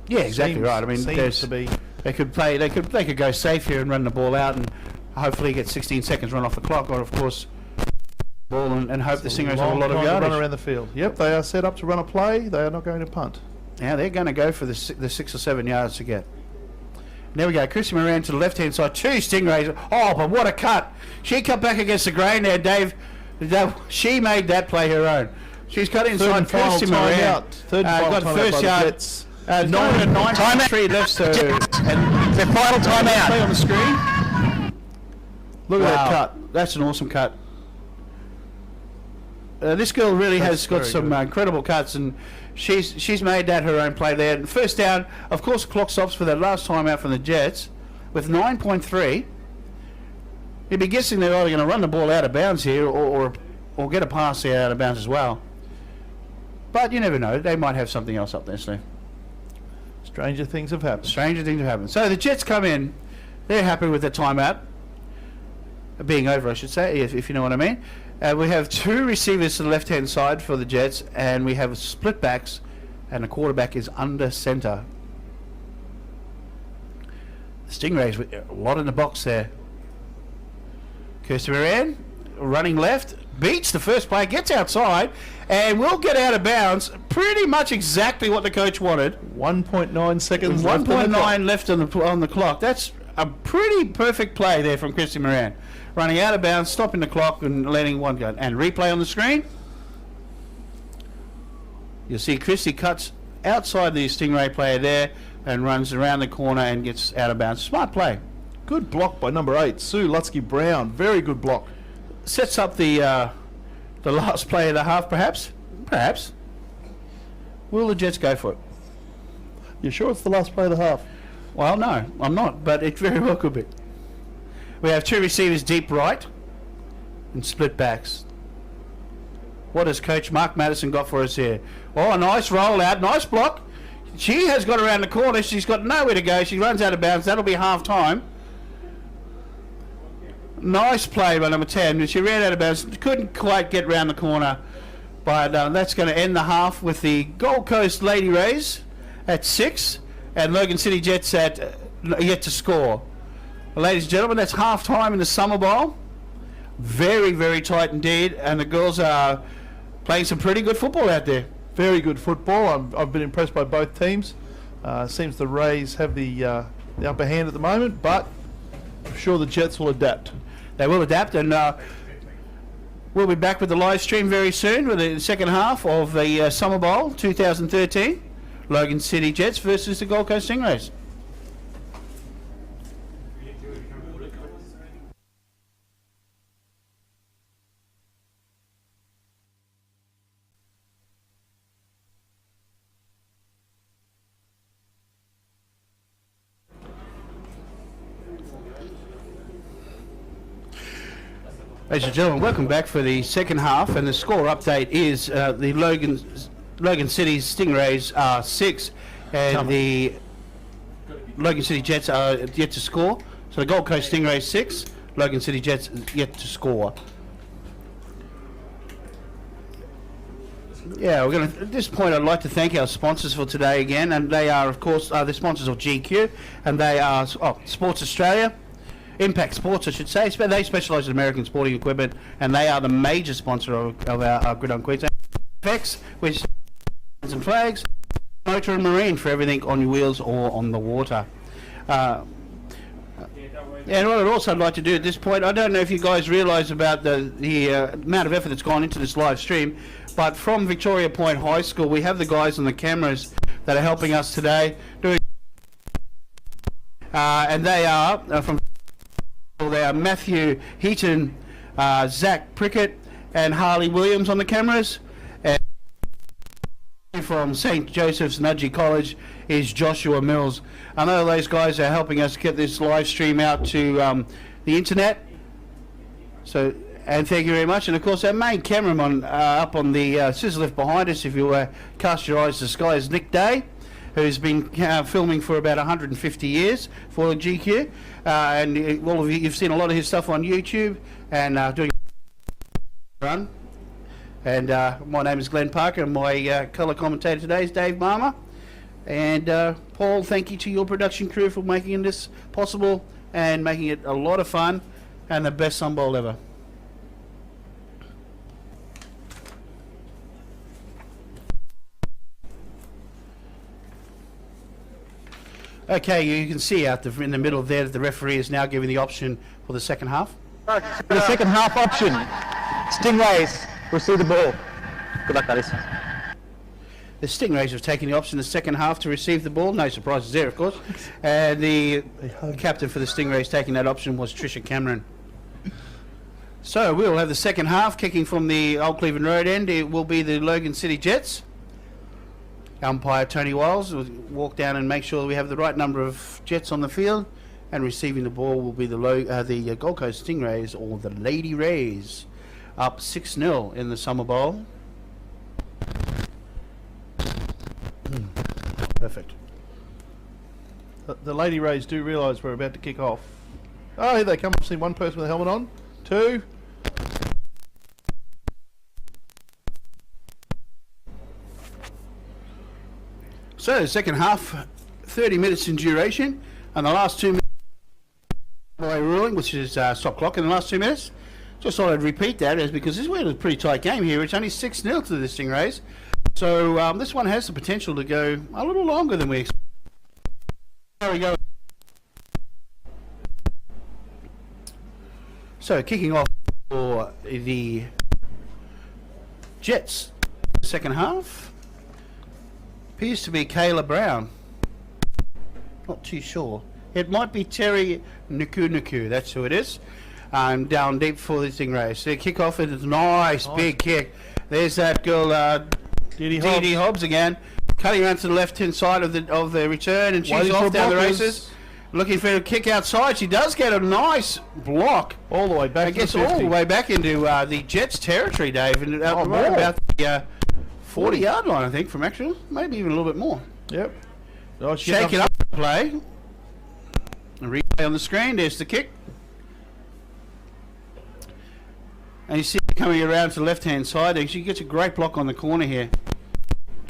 S1: Yeah, exactly right. I mean, they could go safe here and run the ball out, and hopefully get 16 seconds run off the clock, or of course ball and hope the Stingrays have a lot of yardage.
S3: Run around the field. Yep, they are set up to run a play. They are not going to punt.
S1: Now they're going to go for the 6 or 7 yards to get. There we go. Chrissy Moran to the left-hand side. 2 Stingrays. Oh, but what a cut. She cut back against the grain there, Dave. She made that play her own. She's cut inside Chrissy Moran.
S3: Third and final
S1: got
S3: time
S1: first yard. 9.3 left. So, and
S4: the final timeout.
S1: Play on the screen.
S3: Look at that cut.
S1: That's an awesome cut. This girl really has got some incredible cuts, and she's made that her own play there. First down, of course, the clock stops for that last time out from the Jets with 9.3. You'd be guessing they're either going to run the ball out of bounds here or get a pass there out of bounds as well. But you never know. They might have something else up their sleeve.
S3: Stranger things have happened.
S1: Stranger things have happened. So the Jets come in. They're happy with the timeout being over, I should say, if you know what I mean. We have 2 receivers to the left-hand side for the Jets, and we have split backs, and the quarterback is under center. The Stingrays with a lot in the box there. Kirsty Moran running left, beats the first play, gets outside, and will get out of bounds. Pretty much exactly what the coach wanted.
S3: 1.9 seconds.
S1: 1.9 left on the clock. That's a pretty perfect play there from Kirsty Moran. Running out of bounds, stopping the clock, and letting one go. And replay on the screen. You'll see Christy cuts outside the Stingray player there and runs around the corner and gets out of bounds. Smart play.
S3: Good block by number 8, Sue Lutsky-Brown. Very good block.
S1: Sets up the last play of the half, perhaps. Perhaps. Will the Jets go for it?
S3: You sure it's the last play of the half?
S1: Well, no, I'm not, but it very well could be. We have 2 receivers deep right and split backs. What has Coach Mark Madison got for us here? Oh, a nice roll out, nice block. She has got around the corner. She's got nowhere to go. She runs out of bounds. That'll be half time. Nice play by number 10. She ran out of bounds. Couldn't quite get round the corner. But that's going to end the half with the Gold Coast Lady Rays at 6 and Logan City Jets at yet to score. Well, ladies and gentlemen, that's half time in the Summerbowl. Very, very tight indeed. And the girls are playing some pretty good football out there.
S3: Very good football. I've been impressed by both teams. Seems the Rays have the upper hand at the moment, but I'm sure the Jets will adapt.
S1: They will adapt, and we'll be back with the live stream very soon with the second half of the Summer Bowl 2013. Logan City Jets versus the Gold Coast Stingrays. Ladies and gentlemen, welcome back for the second half, and the score update is the Logan City Stingrays are 6 and the Logan City Jets are yet to score. So the Gold Coast Stingrays 6, Logan City Jets yet to score. Yeah, we're going to, at this point I'd like to thank our sponsors for today again, and they are of course the sponsors of GQ, and they are Sports Australia, Impact Sports, I should say. They specialise in American sporting equipment, and they are the major sponsor of our Gridiron Queensland. FX, which is and flags, motor and marine for everything on your wheels or on the water. And what I'd also like to do at this point, I don't know if you guys realise about the amount of effort that's gone into this live stream, but from Victoria Point High School, we have the guys on the cameras that are helping us today. And they are from. They are Matthew Heaton, Zach Prickett, and Harley Williams on the cameras. And from St. Joseph's Nudgee College is Joshua Mills. I know those guys are helping us get this live stream out to the internet. So, and thank you very much. And of course, our main cameraman up on the scissor lift behind us, if you cast your eyes to the sky, is Nick Day, who's been filming for about 150 years for GQ. And all of you, you've seen a lot of his stuff on YouTube and doing run. And my name is Glenn Parker, and my colour commentator today is Dave Marmer. And Paul, thank you to your production crew for making this possible and making it a lot of fun and the best Sun Bowl ever. Okay, you can see out in the middle there that the referee is now giving the option for the second half.
S4: The second half option. Stingrays receive the ball. Good luck, buddies.
S1: The Stingrays have taken the option in the second half to receive the ball. No surprises there, of course. And the captain for the Stingrays taking that option was Tricia Cameron. So we'll have the second half kicking from the Old Cleveland Road end. It will be the Logan City Jets. Umpire Tony Wiles will walk down and make sure we have the right number of Jets on the field, and receiving the ball will be the Gold Coast Stingrays, or the Lady Rays, up 6-0 in the Summer Bowl. Perfect.
S3: The Lady Rays do realise we're about to kick off. Oh, here they come. I've seen one person with a helmet on. 2.
S1: So the second half, 30 minutes in duration, and the last 2 minutes by ruling, which is stop clock in the last 2 minutes. Just thought I'd repeat that, is because this was a pretty tight game here. It's only 6-0 to the Stingrays, so this one has the potential to go a little longer than we expected. There we go. So kicking off for the Jets, second half. Appears to be Kayla Brown. Not too sure. It might be Terry Nuku. That's who it is. Down deep for the Stingrays. So kick off with a nice big kick. There's that girl, Dee Hobbs again, cutting around to the left-hand side of the return, and she's off down the races. Looking for a kick outside. She does get a nice block.
S3: All the way back.
S1: I guess
S3: to the 50.
S1: all the way back into the Jets' territory, Dave. And right
S3: more.
S1: about the 40-yard line, I think, from actual. Maybe even a little bit more.
S3: Yep. Oh,
S1: Shaking up the play. A replay on the screen. There's the kick. And you see it coming around to the left-hand side. She gets a great block on the corner here.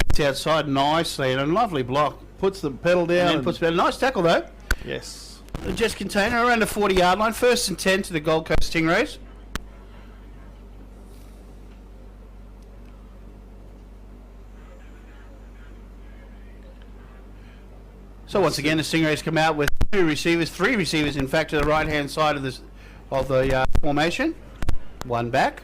S1: It's outside nicely and a lovely block.
S3: Puts the pedal down.
S1: And then puts a nice tackle though.
S3: Yes.
S1: The Jets container around the 40-yard line. 1st and 10 to the Gold Coast Stingrays. So once again, the Stingrays come out with 3 receivers, in fact, to the right-hand side of the formation. 1 back.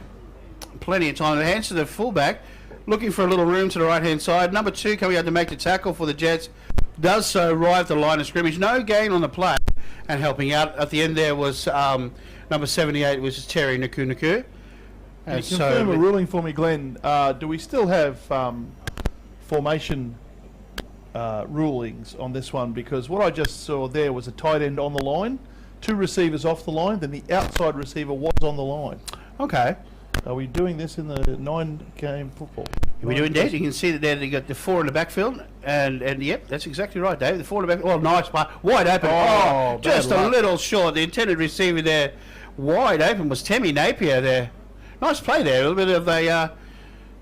S1: Plenty of time to hands to the fullback. Looking for a little room to the right-hand side. Number 2 coming out to make the tackle for the Jets. Does so right at the line of scrimmage. No gain on the play. And helping out at the end there was number 78, which is Terry Nuku.
S3: Can you confirm a ruling for me, Glenn? Do we still have formation rulings on this one? Because what I just saw there was a tight end on the line, 2 receivers off the line, then the outside receiver was on the line.
S1: Okay.
S3: Are we doing this in the 9-game football?
S1: We do indeed. You can see that there they got the 4 in the backfield, and yep, that's exactly right, Dave. The 4 in the back. Oh, nice play, wide open. Oh, just a little short. The intended receiver there, wide open, was Tammy Napier there. Nice play there. A little bit of a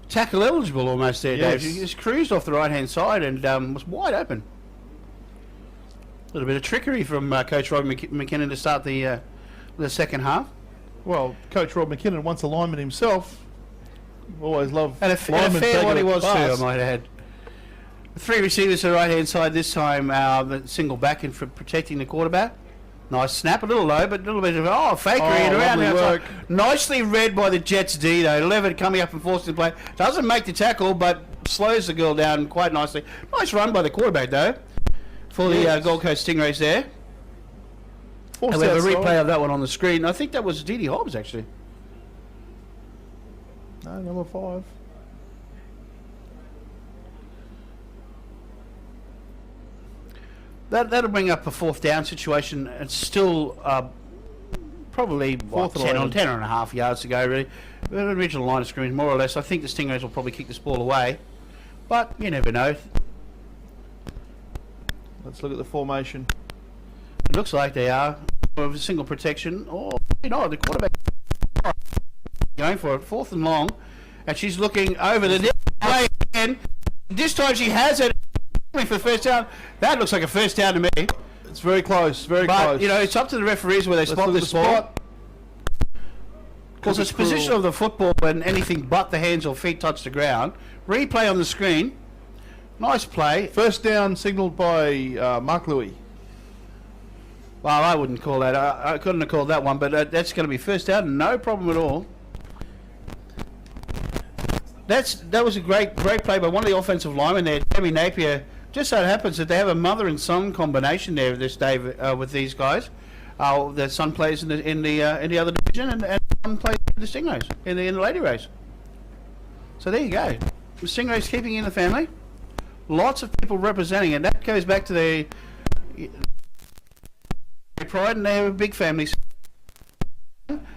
S1: tackle eligible almost there,
S3: Yes.
S1: Dave. She just cruised off the right hand side and was wide open. A little bit of trickery from Coach Rob McKinnon to start the second half.
S3: Well, Coach Rob McKinnon, once a lineman himself, always loved
S1: And a fair one he was too, I
S3: fast.
S1: might add. 3 receivers to the right-hand side this time, the single back in for protecting the quarterback. Nice snap, a little low, but a little bit of, fakery and around the
S3: lovely
S1: outside.
S3: work.
S1: Nicely read by the Jets D, though. Levitt coming up and forcing the play. Doesn't make the tackle, but slows the girl down quite nicely. Nice run by the quarterback, though, for the Gold Coast Stingrays there. And we have a replay of that one on the screen. I think that was Dee Dee Hobbs, actually.
S3: No, number 5.
S1: That'll bring up a 4th down situation. It's still probably
S3: Fourth and
S1: 10 and a half yards to go, really. The original line of scrimmage, more or less. I think the Stingrays will probably kick this ball away, but you never know.
S3: Let's look at the formation.
S1: It looks like they are with a single protection. Oh, the quarterback going for it, 4th and long, and she's looking over the way again. This time she has it for the first down. That looks like a first down to me.
S3: It's very close, very
S1: But
S3: close.
S1: it's up to the referees where they
S3: Let's
S1: spot
S3: look at
S1: this
S3: the
S1: ball.
S3: spot.
S1: Because it's
S3: Cruel.
S1: position of the football when anything but the hands or feet touch the ground. Replay on the screen. Nice play.
S3: First down signalled by Mark Louis.
S1: Well, I wouldn't call that. I couldn't have called that one, but that's going to be first down. No problem at all. That was a great play by one of the offensive linemen there, Tammy Napier. Just so it happens that they have a mother and son combination there this day with these guys. Their son plays in the other division, and son plays in the Stingrays in the lady race. So there you go. The Stingrays keeping in the family. Lots of people representing, and that goes back to their pride, and they have a big family.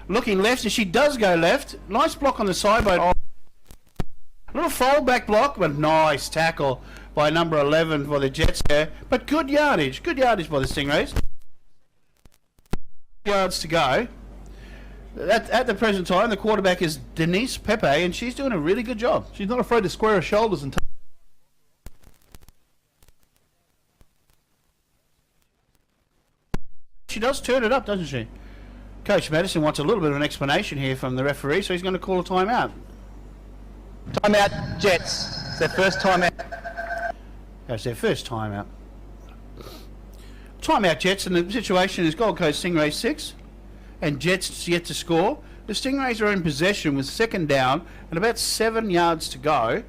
S1: Looking left, and she does go left. Nice block on the sideline. A little fold back block, but nice tackle by number 11 for the Jets there. But good yardage by the Stingrays. Yards to go. At the present time, the quarterback is Denise Pepe, and she's doing a really good job.
S3: She's not afraid to square her shoulders and
S1: She does turn it up, doesn't she? Coach Madison wants a little bit of an explanation here from the referee, so he's going to call a timeout.
S4: Timeout, Jets. It's their first timeout.
S1: That's their first timeout. Timeout, Jets, and the situation is Gold Coast Stingrays 6 and Jets yet to score. The Stingrays are in possession with 2nd down and about 7 yards to go.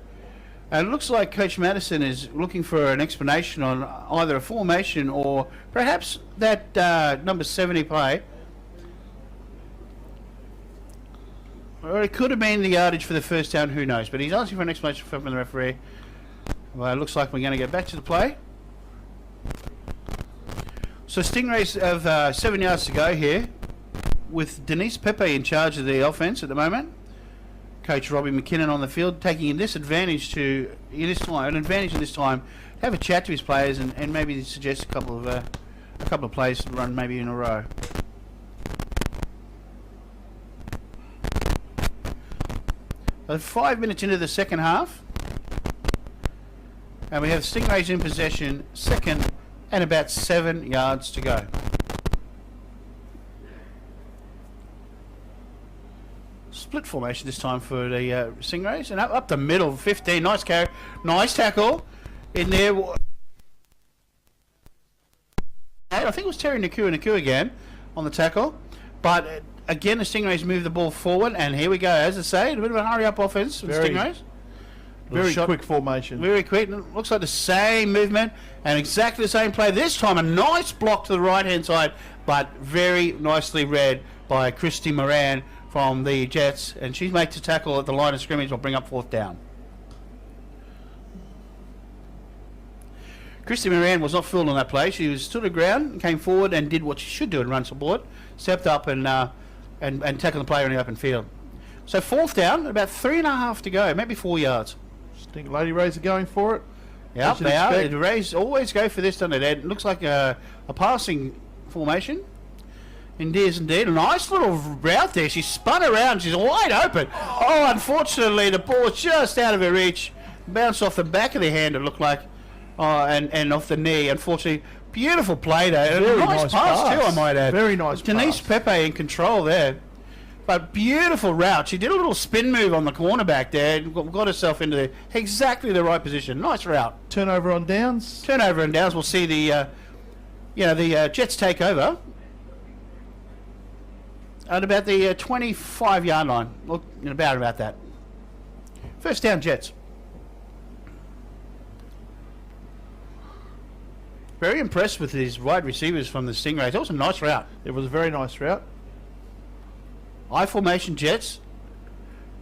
S1: And it looks like Coach Madison is looking for an explanation on either a formation or perhaps that number 70 play. Or it could have been the yardage for the first down, who knows. But he's asking for an explanation from the referee. Well, it looks like we're going to get back to the play. So Stingrays have 7 yards to go here, with Denise Pepe in charge of the offense at the moment. Coach Robbie McKinnon on the field, taking this advantage to an advantage of this time, have a chat to his players and maybe suggest a couple of plays to run maybe in a row. So 5 minutes into the second half, and we have Stingrays in possession, second, and about 7 yards to go. Split formation this time for the Stingrays, and up the middle, 15, nice carry, nice tackle in there. I think it was Terry Naku again on the tackle, but again the Stingrays move the ball forward, and here we go. As I say, a bit of a hurry-up offense for the Stingrays.
S3: Very quick formation.
S1: Very quick. Looks like the same movement and exactly the same play. This time a nice block to the right-hand side, but very nicely read by Christy Moran from the Jets, and she makes a tackle at the line of scrimmage. Will bring up 4th down. Christy Moran was not fooled on that play. She stood her ground and came forward and did what she should do and run support. Stepped up and tackled the player in the open field. So 4th down, about 3.5 to go, maybe 4 yards.
S3: Think Lady Rays are going for it.
S1: Yeah, they are. The Rays always go for this, don't they, Ed? It looks like a passing formation. Indeed. A nice little route there. She spun around. She's wide open. Oh, unfortunately, the ball just out of her reach. Bounced off the back of the hand, it looked like. And off the knee. Unfortunately, beautiful play there.
S3: Very
S1: nice pass too, I might add.
S3: Very nice
S1: Denise
S3: pass.
S1: Pepe in control there. But beautiful route. She did a little spin move on the cornerback there and got herself into exactly the right position. Nice route.
S3: Turnover on downs.
S1: Turnover and downs. We'll see the Jets take over at about the 25-yard line. Look, about that. First down, Jets. Very impressed with these wide receivers from the Stingrays. That was a nice route.
S3: It was a very nice route.
S1: I formation, Jets.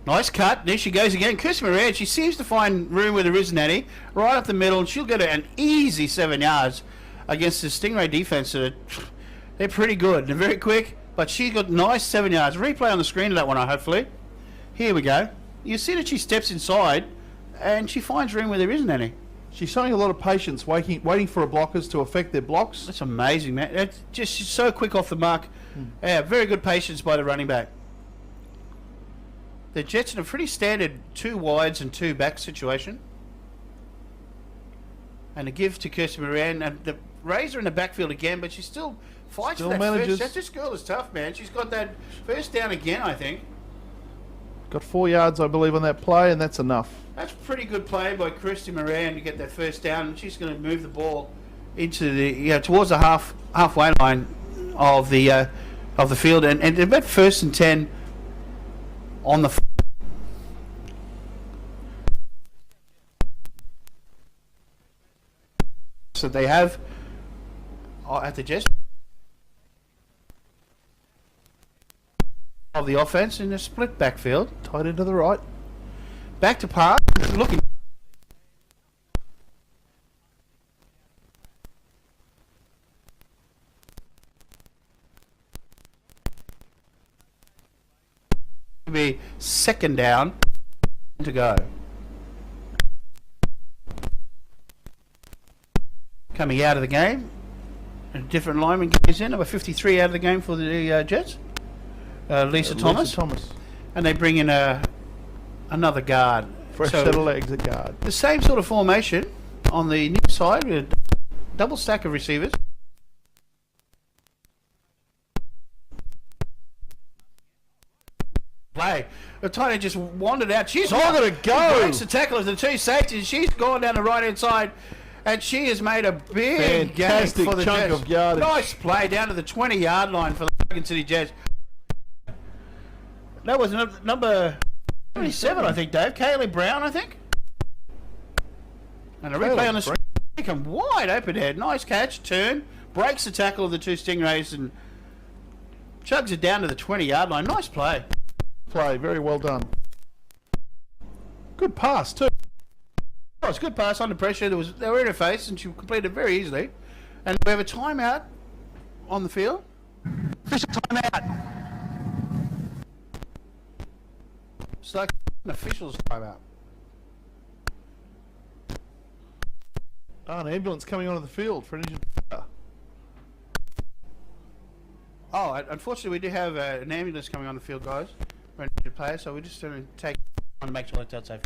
S1: Nice cut. There she goes again. Kirsty Moran, she seems to find room where there isn't any. Right up the middle, and she'll get an easy 7 yards against the Stingray defense. They're pretty good. They're very quick, but she's got nice 7 yards. Replay on the screen of that one, hopefully. Here we go. You see that she steps inside, and she finds room where there isn't any.
S3: She's showing a lot of patience, waiting for her blockers to affect their blocks.
S1: That's amazing, man. It's just she's so quick off the mark. Yeah, very good patience by the running back. The Jets in a pretty standard 2 wides and 2 back situation. And a give to Kirsty Moran. And the Rays are in the backfield again, but she still fights for that
S3: manages.
S1: first. This girl is tough, man. She's got that first down again, I think.
S3: Got 4 yards, I believe, on that play, and that's enough.
S1: That's pretty good play by Kirsty Moran to get that first down. And she's going to move the ball into the towards the halfway line of the field, and about 1st and 10 on the. So they have at the Jets of the offense in a split backfield.
S3: Tight into the right.
S1: Back to pass, looking. Be 2nd down to go. Coming out of the game, a different lineman goes in. Number 53 out of the game for the Jets. Lisa Thomas. And they bring in another guard.
S3: Fresh set of legs at guard.
S1: The same sort of formation on the near side with a double stack of receivers. Play. The tight end just wandered out. She's
S3: Look at her go.
S1: Breaks the tackle of the 2 safeties. She's gone down the right hand side, and she has made a big
S3: Fantastic
S1: gain for the
S3: chunk
S1: Jets.
S3: of yardage.
S1: Nice play down to the 20-yard line for the Logan City Jets. That was number 27, I think, Dave. Kaylee Brown, I think. And a replay on the screen. Come wide open head. Nice catch. Turn. Breaks the tackle of the 2 Stingrays and chugs it down to the 20-yard line. Nice play.
S3: Play, very well done. Good pass too.
S1: Oh, it's a good pass under pressure. They were in her face, and she completed it very easily. And we have a timeout on the field.
S4: Official timeout.
S1: It's like an official's timeout.
S3: Oh, an ambulance coming onto the field for an injured player.
S1: Oh, unfortunately, we do have an ambulance coming on the field, guys, for an injured player, so we're just going to take on to make sure that's safe.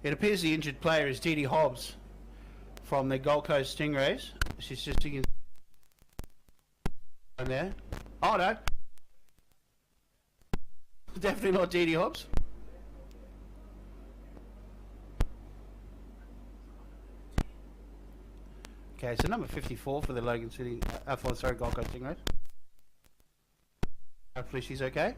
S1: It appears the injured player is Dee Dee Hobbs from the Gold Coast Stingrays. She's just sticking in there. Oh no, definitely not Dee Dee Hobbs. Okay, so number 54 for the Logan City, Gold Coast Stingrays. Hopefully she's okay.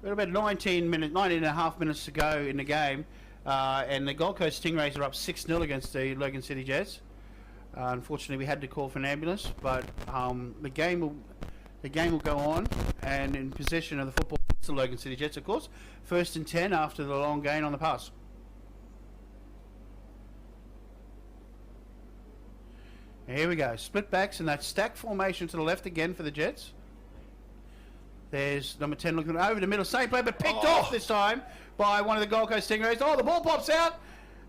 S1: We've got about 19 and a half minutes to go in the game, and the Gold Coast Stingrays are up 6-0 against the Logan City Jets. Unfortunately, we had to call for an ambulance, but the game will go on, and in possession of the football, it's the Logan City Jets, of course. 1st and 10 after the long gain on the pass. And here we go, split backs and that stack formation to the left again for the Jets. There's number 10 looking over the middle, same play, but picked off this time by one of the Gold Coast Stingrays. Oh, the ball pops out,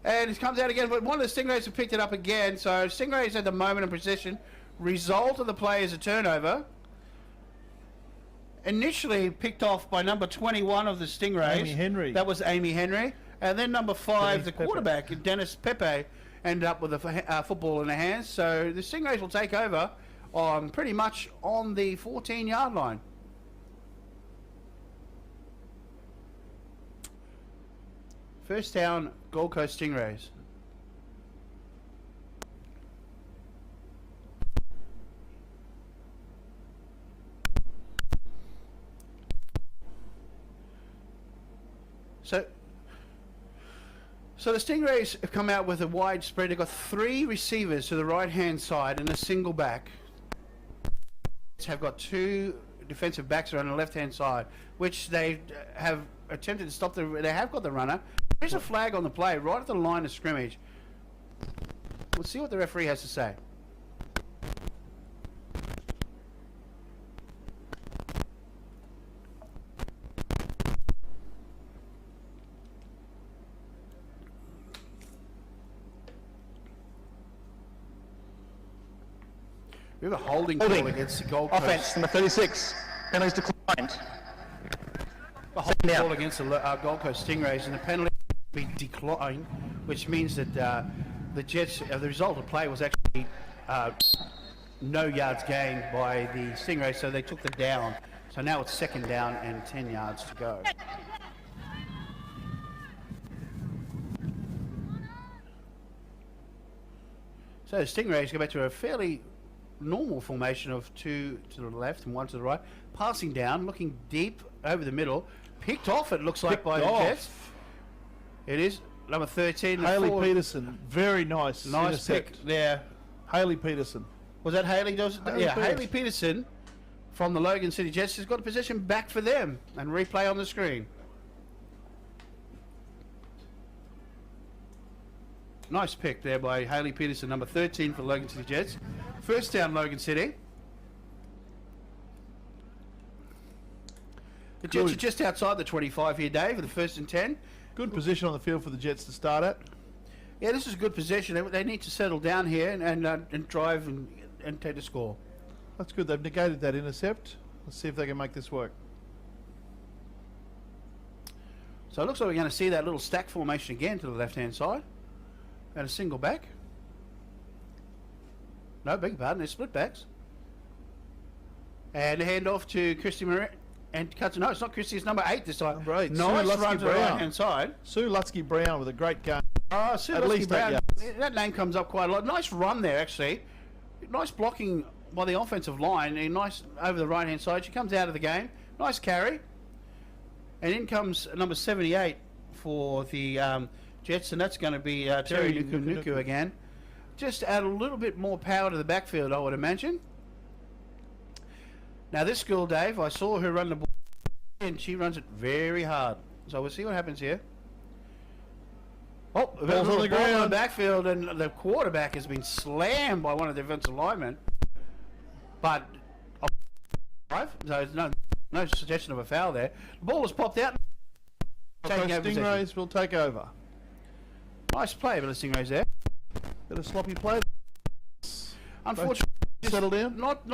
S1: and it comes out again, but one of the Stingrays have picked it up again. So Stingrays at the moment in possession. Result of the play is a turnover. Initially picked off by number 21 of the Stingrays.
S3: Amy Henry.
S1: That was Amy Henry. And then number 5, the quarterback, Dennis Pepe, ended up with a football in the hands. So the Stingrays will take over on pretty much on the 14-yard line. First down, Gold Coast Stingrays. So the Stingrays have come out with a wide spread. They've got 3 receivers to the right-hand side and a single back. Have got 2 defensive backs around the left-hand side, which they have attempted to stop. They have got the runner. There's a flag on the play right at the line of scrimmage. We'll see what the referee has to say. We have a holding call against the Gold Coast.
S4: Offense, number 36. Penalties declined.
S1: A holding call against the Gold Coast Stingrays, and the penalty will be declined, which means that the Jets, the result of play was actually no yards gained by the Stingrays, so they took the down. So now it's 2nd down and 10 yards to go. So the Stingrays go back to a fairly normal formation of 2 to the left and 1 to the right. Passing down, looking deep over the middle. Picked off, it looks like, by the Jets. It is. Number 13.
S3: Haley Peterson. Very nice.
S1: Nice pick there.
S3: Haley Peterson.
S1: Was that Haley?
S3: Peterson.
S1: Haley Peterson from the Logan City Jets has got a possession back for them. And replay on the screen. Nice pick there by Haley Peterson, number 13 for Logan City Jets. First down, Logan City. The Jets are just outside the 25 here, Dave, with the 1st and 10.
S3: Good position on the field for the Jets to start at.
S1: Yeah, this is a good position. They need to settle down here and drive and take the score.
S3: That's good. They've negated that intercept. Let's see if they can make this work.
S1: So it looks like we're going to see that little stack formation again to the left-hand side. And a single back. No, beg your pardon, they're split backs. And a handoff to Christy Marie. And cuts. No, it's not Christy, it's number 8 this time.
S3: Number 8.
S1: Nice
S3: Sue
S1: run to the right-hand side.
S3: Sue Lutsky-Brown with a great game.
S1: Oh, Sue
S3: At least 8
S1: Lutsky-Brown.
S3: yards.
S1: That name comes up quite a lot. Nice run there, actually. Nice blocking by the offensive line. And nice over the right-hand side. She comes out of the game. Nice carry. And in comes number 78 for the Jets, and that's going to be Terry Nuku again. Just add a little bit more power to the backfield, I would imagine. Now this girl, Dave, I saw her run the ball, and she runs it very hard. So we'll see what happens here. Oh,
S3: Ball's on the ground.
S1: On the backfield, and the quarterback has been slammed by one of the defensive linemen. But so there's no suggestion of a foul there. The ball has popped out.
S3: Stingrays will take over.
S1: Nice play by the Stingrays there.
S3: Bit of sloppy play.
S1: Unfortunately,
S3: Settle down.
S1: Not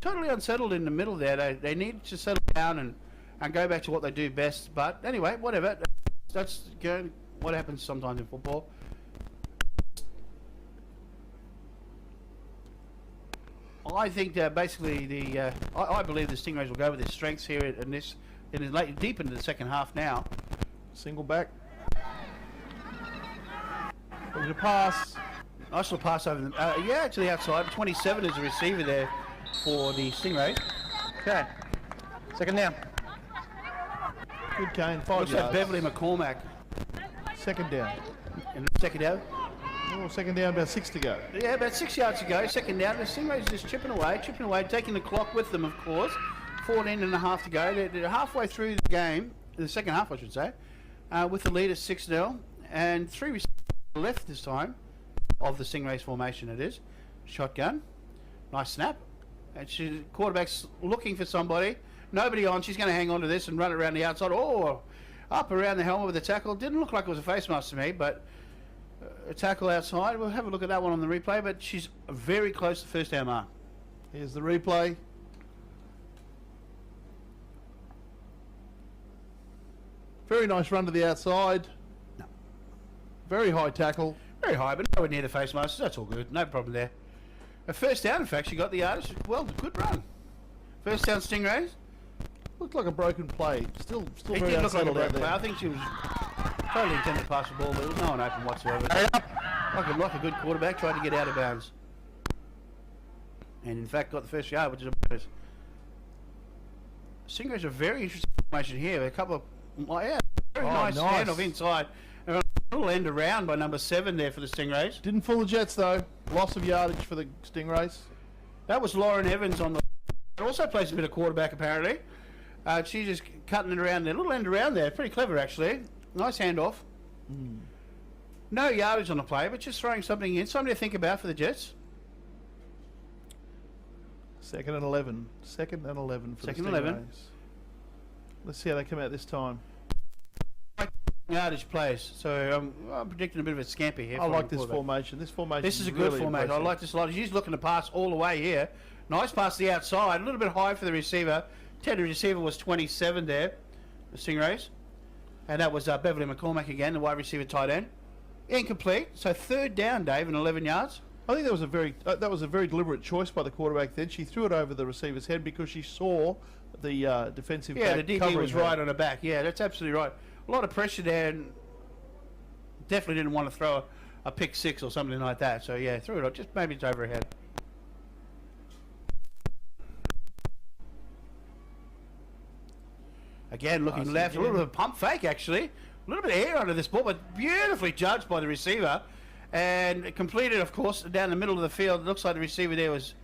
S1: totally unsettled in the middle there. They need to settle down and go back to what they do best. But anyway, whatever. That's what happens sometimes in football. I think that basically I believe the Stingrays will go with their strengths here in this. It is late, deep into the second half now.
S3: Single back. Looking to pass.
S1: Nice little pass over them. Yeah, to the outside. 27 is the receiver there for the Stingrays.
S4: Okay. Second down.
S3: Good gain, 5
S1: Looks
S3: yards.
S1: like Beverly McCormack
S3: Second down.
S1: in the second down.
S3: Oh, second down, about 6 to go.
S1: Yeah, about 6 yards to go. Second down. The Stingrays just chipping away, taking the clock with them, of course. 14 and a half to go. They're halfway through the game, the second half, I should say, with the lead at 6-0. And 3 receivers left this time of the Stingrays formation, it is. Shotgun. Nice snap. And quarterback's looking for somebody. Nobody on. She's going to hang on to this and run it around the outside. Oh, up around the helmet with a tackle. Didn't look like it was a face mask to me, but a tackle outside. We'll have a look at that one on the replay, but she's very close to first down mark.
S3: Here's the replay. Very nice run to the outside.
S1: No.
S3: Very high tackle.
S1: Very high, but nowhere near the face mask. That's all good. No problem there. A first down, in fact. She got the yardage. Well, good run. First down, Stingrays.
S3: Looked like a broken play. Still
S1: It
S3: very
S1: did look like a
S3: unsettled out
S1: broken play.
S3: there.
S1: I think she was totally intended to pass the ball, but there was no one open whatsoever. Like a good quarterback, tried to get out of bounds. And in fact, got the first yard, which is a bonus. Stingrays are very interesting formation here. A couple of, very nice handoff inside. And a little end around by number 7 there for the Stingrays.
S3: Didn't fool the Jets though. Loss of yardage for the Stingrays.
S1: That was Lauren Evans on the. Also plays a bit of quarterback apparently. She's just cutting it around there. A little end around there. Pretty clever actually. Nice handoff. No yardage on the play, but just throwing something in. Something to think about for the Jets.
S3: 2nd and 11. 2nd and 11 for
S1: Second
S3: the
S1: and
S3: Stingrays.
S1: 11.
S3: Let's see how they come out this time.
S1: Yardage plays. So I'm predicting a bit of a scamper here.
S3: I
S1: for
S3: like
S1: the
S3: this
S1: quarterback.
S3: formation. This formation
S1: This is a good
S3: really
S1: formation. I
S3: impressive.
S1: like this a lot. She's looking to pass all the way here. Nice pass to the outside. A little bit high for the receiver. The receiver was 27 there, the Stingrays. And that was Beverly McCormack again, the wide receiver tight end. Incomplete. So third down, Dave, and 11 yards.
S3: I think that was a very deliberate choice by the quarterback. Then she threw it over the receiver's head because she saw the defensive
S1: Yeah,
S3: back
S1: the DB
S3: covering
S1: was
S3: her.
S1: right on her back. Yeah, that's absolutely right. A lot of pressure there, and definitely didn't want to throw a pick 6 or something like that. So yeah, threw it up. Just maybe it's over her head. Again, looking left, a little bit of pump fake actually. A little bit of air under this ball, but beautifully judged by the receiver. And completed, of course, down the middle of the field. It looks like the receiver there was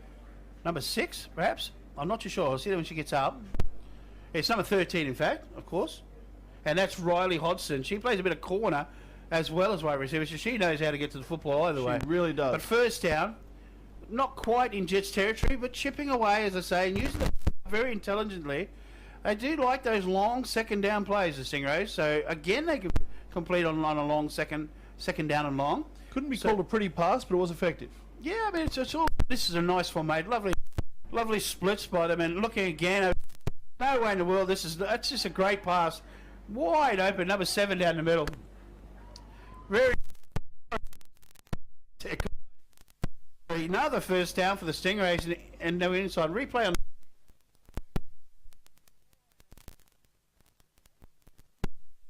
S1: number 6, perhaps. I'm not too sure. I'll see that when she gets up. It's number 13, in fact, of course. And that's Riley Hodgson. She plays a bit of corner as well as wide receiver, so she knows how to get to the football either way.
S3: She really does.
S1: But first down, not quite in Jets territory, but chipping away, as I say, and using it very intelligently. They do like those long second down plays, the Stingrays. So again, they could complete on a long second down and long.
S3: Couldn't be called a pretty pass, but it was effective.
S1: Yeah, I mean, it's all. This is a nice formate, lovely splits by them. And looking again, no way in the world. That's just a great pass, wide open, number 7 down the middle. Very. Another first down for the Stingrays, and no inside replay on.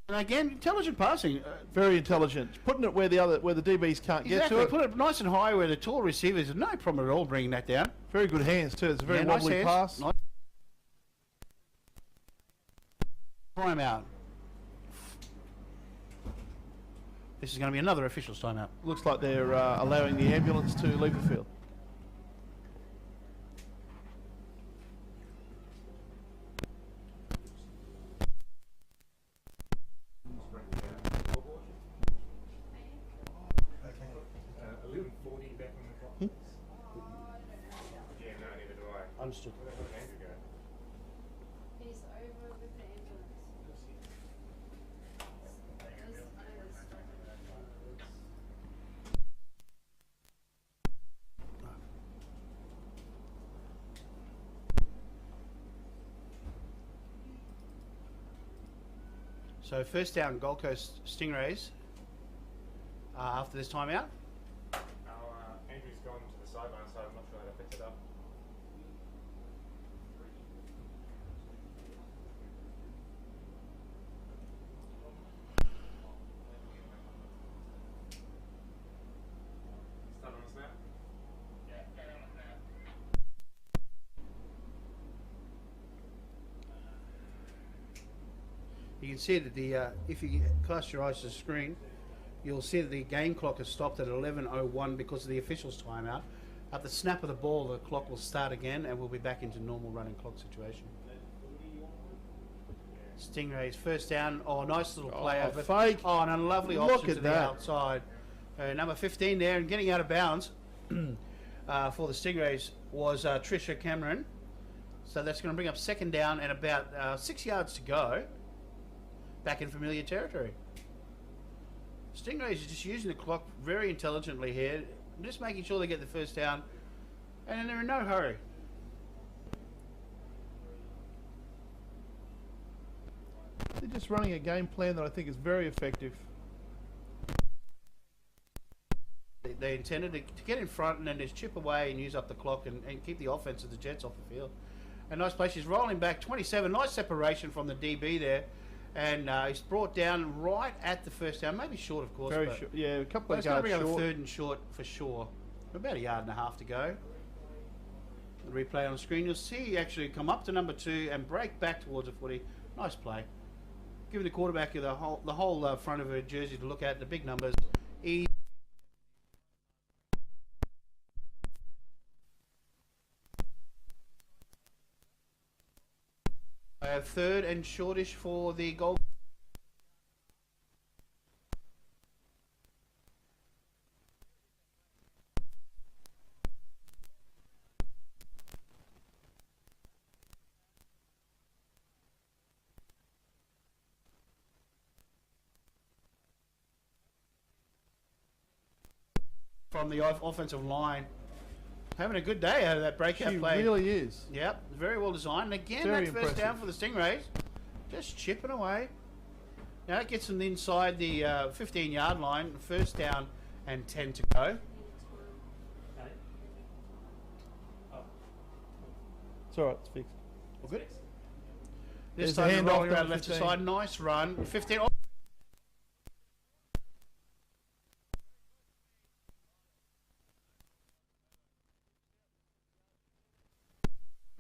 S1: And again, intelligent passing.
S3: Very intelligent. Putting it where the DBs can't get
S1: Exactly.
S3: to it.
S1: Put it nice and high where the tall receivers have no problem at all bringing that down.
S3: Very good hands too. It's a very
S1: Yeah, nice
S3: wobbly
S1: hands.
S3: pass.
S1: Nice. Time out. This is going to be another officials timeout.
S3: Looks like they're allowing the ambulance to leave the field.
S1: Understood.
S5: He's over with the ambulance.
S1: So first down, Gold Coast Stingrays. After this timeout.
S2: Andrew's gone to the sideline, so I'm not sure how to fix it up. Start on the snap? Yeah, start on the snap.
S1: You can see that the if you cast your eyes to the screen, you'll see that the game clock has stopped at 11:01 because of the officials' timeout. At the snap of the ball, the clock will start again, and we'll be back into normal running clock situation. Stingrays first down. Oh, nice little play
S3: Oh,
S1: over.
S3: fake.
S1: Oh, and a lovely
S3: Look
S1: option
S3: at
S1: to the
S3: that.
S1: outside. Number 15 there, and getting out of bounds for the Stingrays was Trisha Cameron. So that's going to bring up second down and about 6 yards to go. Back in familiar territory. Stingrays are just using the clock very intelligently here, just making sure they get the first down, and they're in no hurry.
S3: They're just running a game plan that I think is very effective.
S1: They intended to get in front and then just chip away and use up the clock and keep the offense of the Jets off the field. A nice play. She's rolling back 27. Nice separation from the DB there. And he's brought down right at the first down, maybe short, of course.
S3: Very
S1: but
S3: short. Yeah, a couple
S1: But
S3: of
S1: it's going to
S3: yards
S1: bring up
S3: short.
S1: a third and short for sure. About a yard and a half to go. The replay on the screen. You'll see actually come up to number 2 and break back towards the footy. Nice play. Giving the quarterback the whole front of her jersey to look at. The big numbers. Easy. Third and shortish for the goal. From the offensive line. Having a good day out of that breakout
S3: She
S1: play.
S3: really is.
S1: Yep, very well designed. And again,
S3: Very
S1: that first down for the
S3: impressive.
S1: Stingrays. Just chipping away. Now it gets them inside the 15-yard line. First down and 10 to go.
S3: It's all right. It's fixed.
S1: All good.
S3: There's
S1: This
S3: the
S1: time they're
S3: handoff
S1: rolling
S3: to
S1: around
S3: the
S1: left to
S3: 15.
S1: side. Nice run. 15. Oh.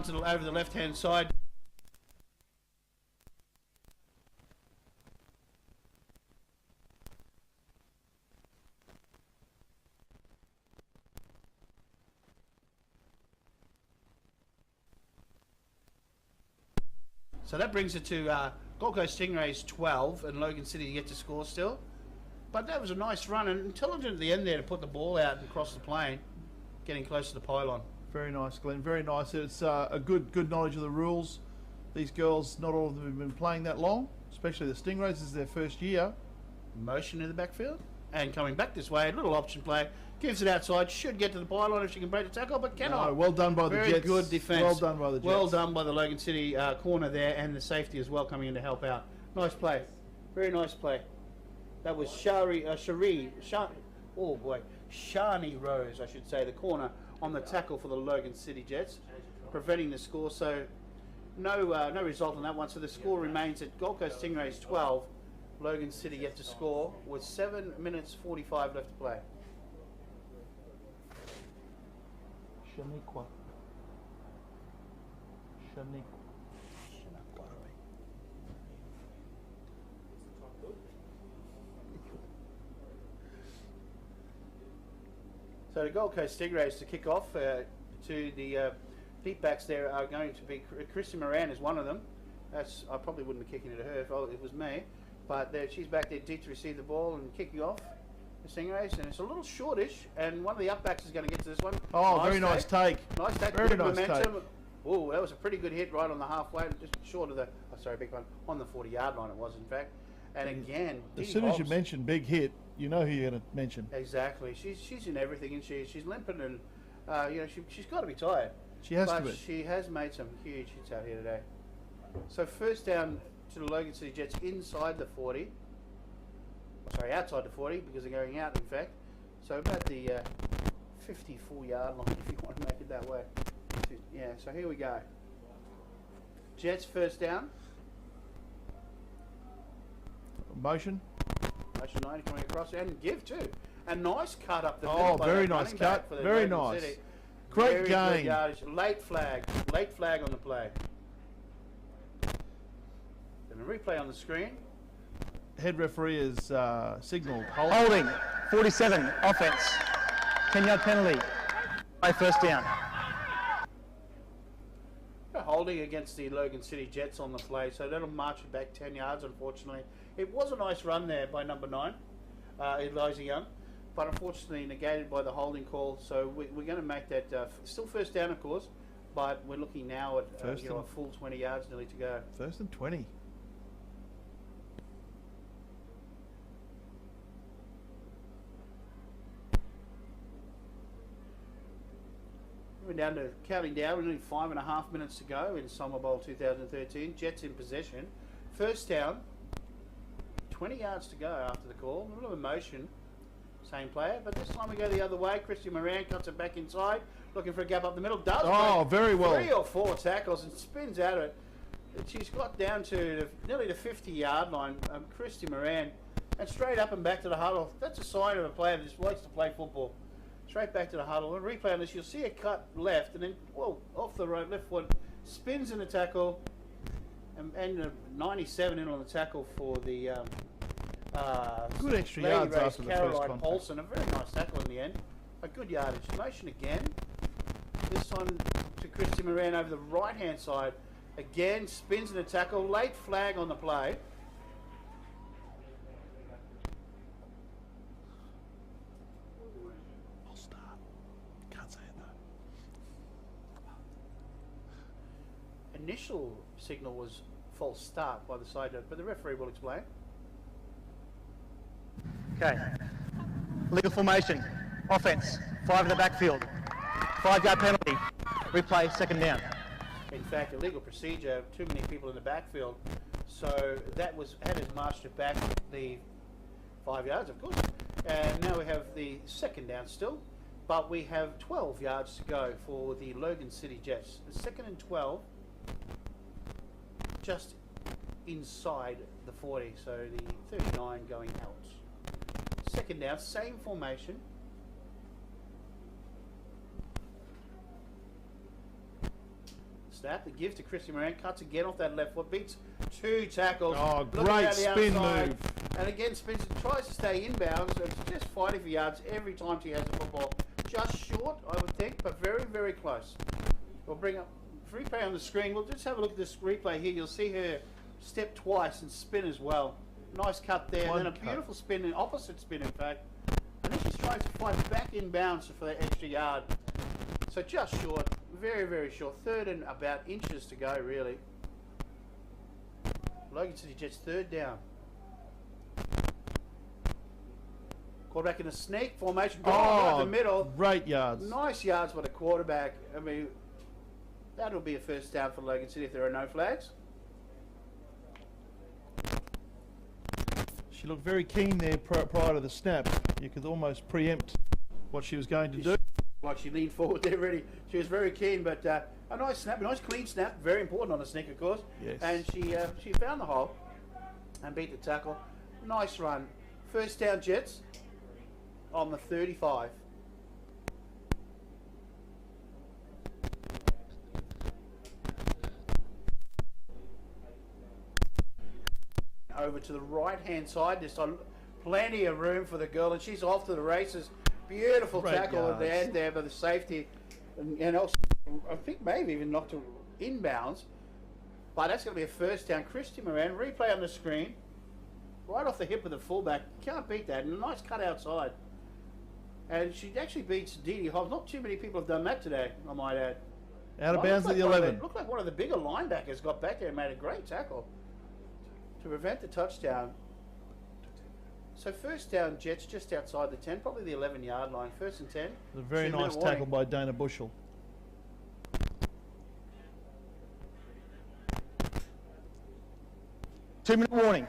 S1: Over the left-hand side. So that brings it to Gold Coast Stingrays 12 and Logan City yet to score still. But that was a nice run and intelligent at the end there to put the ball out and cross the plane, getting close to the pylon.
S3: Very nice, Glenn. Very nice. It's a good knowledge of the rules. These girls, not all of them have been playing that long, especially the Stingrays. This is their first year.
S1: Motion in the backfield and coming back this way, a little option play, gives it outside, should get to the pylon if she can break the tackle, but cannot.
S3: No, well done by the
S1: Very
S3: Jets.
S1: good defence.
S3: Well done by the Jets.
S1: Well done by the Logan City corner there and the safety as well coming in to help out. Nice play. Very nice play. That was Shani Rose, I should say, the corner on the tackle for the Logan City Jets, preventing the score. So no result on that one. So the score remains at Gold Coast Stingrays 12, Logan City yet to score with 7 minutes 45 left to play.
S3: Shaniqua.
S1: So the Gold Coast Stingrays to kick off to the deep backs there are going to be Christy Moran is one of them. I probably wouldn't be kicking it to her if it was me, but she's back there deep to receive the ball and kicking off the Stingrays, and it's a little shortish, and one of the upbacks is going to get to this one.
S3: Oh, very nice take.
S1: Nice take.
S3: Very
S1: Good
S3: nice
S1: momentum.
S3: take.
S1: Oh, that was a pretty good hit right on the halfway, just short of the, big one, on the 40-yard line it was, in fact. And again,
S3: As
S1: Dee
S3: soon as you
S1: Hobbs-
S3: mention big hit, you know who you're going to mention.
S1: Exactly. She's in everything, and she's limping, and she's got to be tired.
S3: She has to
S1: But
S3: be.
S1: she has made some huge hits out here today. So first down to the Logan City Jets inside the 40. Sorry, outside the 40 because they're going out, in fact. So about the 54-yard line, if you want to make it that way. Yeah, so here we go. Jets first down.
S3: Motion.
S1: Motion 90 coming across and give too. A nice cut up the
S3: Oh,
S1: middle by
S3: very
S1: that
S3: nice
S1: running back
S3: cut.
S1: for the
S3: Very
S1: Logan
S3: nice.
S1: City.
S3: Great
S1: Very good
S3: gain.
S1: yardage. Late flag on the play. And a replay on the screen.
S3: Head referee is signalled.
S4: Holding, 47, offense. 10-yard penalty. Play first down.
S1: Holding against the Logan City Jets on the play, so that'll march it back 10 yards, unfortunately. It was a nice run there by number 9, Eliza Young, but unfortunately negated by the holding call, so we're going to make that still first down, of course, but we're looking now at a full 20 yards nearly to go.
S3: First and 20.
S1: We're down to counting down. We're only 5.5 minutes to go in Summerbowl 2013. Jets in possession. First down. 20 yards to go after the call. A little emotion. Same player, but this time we go the other way. Christian Moran cuts it back inside, looking for a gap up the middle. Does
S3: Oh,
S1: break
S3: very well.
S1: 3 or 4 tackles and spins out of it. She's got down to nearly the 50-yard line. Christian Moran, and straight up and back to the huddle. That's a sign of a player that just likes to play football. Straight back to the huddle. And replay on this, you'll see a cut left, and then off the right left foot, spins in the tackle, and a 97 in on the tackle for the
S3: Good extra
S1: Lady
S3: yards
S1: Race
S3: after the first
S1: Caroline
S3: contact.
S1: Paulson. A very nice tackle in the end. A good yardage. Motion again. This time to Christy Moran over the right-hand side. Again, spins in the tackle. Late flag on the play.
S3: I'll start. Can't say it though.
S1: Initial signal was false start by the side note, but the referee will explain.
S4: Okay. Legal formation. Offense. 5 in the backfield. 5-yard penalty. Replay, second down.
S1: In fact, illegal procedure, too many people in the backfield. So that had us marched it back the 5 yards, of course. And now we have the second down still, but we have 12 yards to go for the Logan City Jets. The second and 12, just inside the 40, so the 39 going out. Second down, same formation. Snap, the give to Christy Moran, cuts again off that left foot, beats 2 tackles.
S3: Oh,
S1: looking
S3: great
S1: out the
S3: spin
S1: outside,
S3: move.
S1: And again, spins, tries to stay inbounds, so it's just fighting for yards every time she has the football. Just short, I would think, but very, very close. We'll bring up replay on the screen. We'll just have a look at this replay here. You'll see her step twice and spin as well. Nice cut there,
S3: One
S1: and then a
S3: cut.
S1: beautiful spin, an opposite spin in fact. And then she's trying to fight back inbounds for that extra yard. So just short, very, very short. Third and about inches to go, really. Logan City Jets third down. Quarterback in a sneak formation. Right in the middle.
S3: Great yards.
S1: Nice yards for the quarterback. I mean, that'll be a first down for Logan City if there are no flags.
S3: She looked very keen there prior to the snap. You could almost preempt what she was going to do.
S1: Like she leaned forward there, really. She was very keen, but a nice snap, a nice clean snap. Very important on a sneak, of course.
S3: Yes.
S1: And she found the hole and beat the tackle. Nice run. First down, Jets on the 35. Over to the right-hand side. There's plenty of room for the girl, and she's off to the races. Beautiful
S3: Great
S1: tackle at the
S3: yards.
S1: end there by the safety. And also, I think maybe even knocked it inbounds. But that's going to be a first down. Christy Moran, replay on the screen. Right off the hip of the fullback. Can't beat that. And a nice cut outside. And she actually beats Dee Dee Hobbs. Not too many people have done that today, I might add.
S3: Out of
S1: Well,
S3: bounds at the
S1: looked like
S3: 11.
S1: Looked like one of the bigger linebackers got back there and made a great tackle to prevent the touchdown. So first down, Jets just outside the 10, probably the 11-yard line. First and 10.
S3: A very
S1: 2-minute
S3: nice
S1: warning.
S3: tackle by Dana Bushell.
S4: Two-minute warning.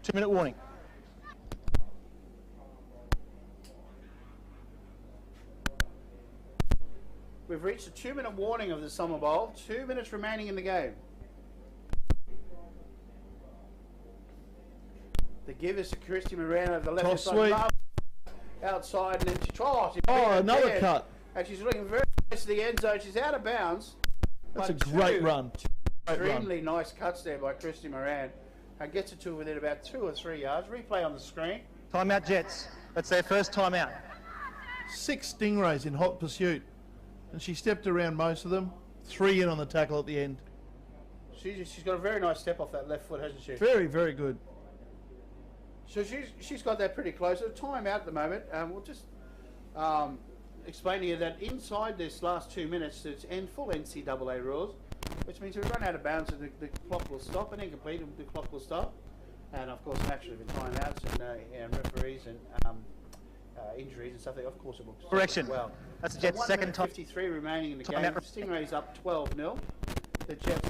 S4: 2-minute warning.
S1: We've reached a 2-minute warning of the Summerbowl. 2 minutes remaining in the game. The give is to Christy Moran over the left
S3: Toss
S1: side.
S3: sweep.
S1: Outside, and then she tries.
S3: Oh, another cut.
S1: And she's looking very close to the end zone. She's out of bounds.
S3: That's a
S1: But
S3: great run. Great run.
S1: Extremely nice cuts there by Christy Moran. And gets it to within about 2 or 3 yards. Replay on the screen.
S4: Timeout, Jets. That's their first timeout.
S3: 6 Stingrays in hot pursuit. And she stepped around most of them. 3 in on the tackle at the end.
S1: She's got a very nice step off that left foot, hasn't she?
S3: Very, very good.
S1: So she's got that pretty close. A time out at the moment. We'll just explain to you that inside this last 2 minutes, it's full NCAA rules, which means if we run out of bounds, the clock will stop, and incomplete, the clock will stop. And of course, naturally, with timeouts and referees and injuries and stuff, of course it will stop
S4: Correction.
S1: as well.
S4: That's the
S1: So
S4: Jets'
S1: 1
S4: second
S1: minute
S4: time.
S1: 53 remaining in the game.
S4: Timeout.
S1: Stingrays up 12-0. The Jets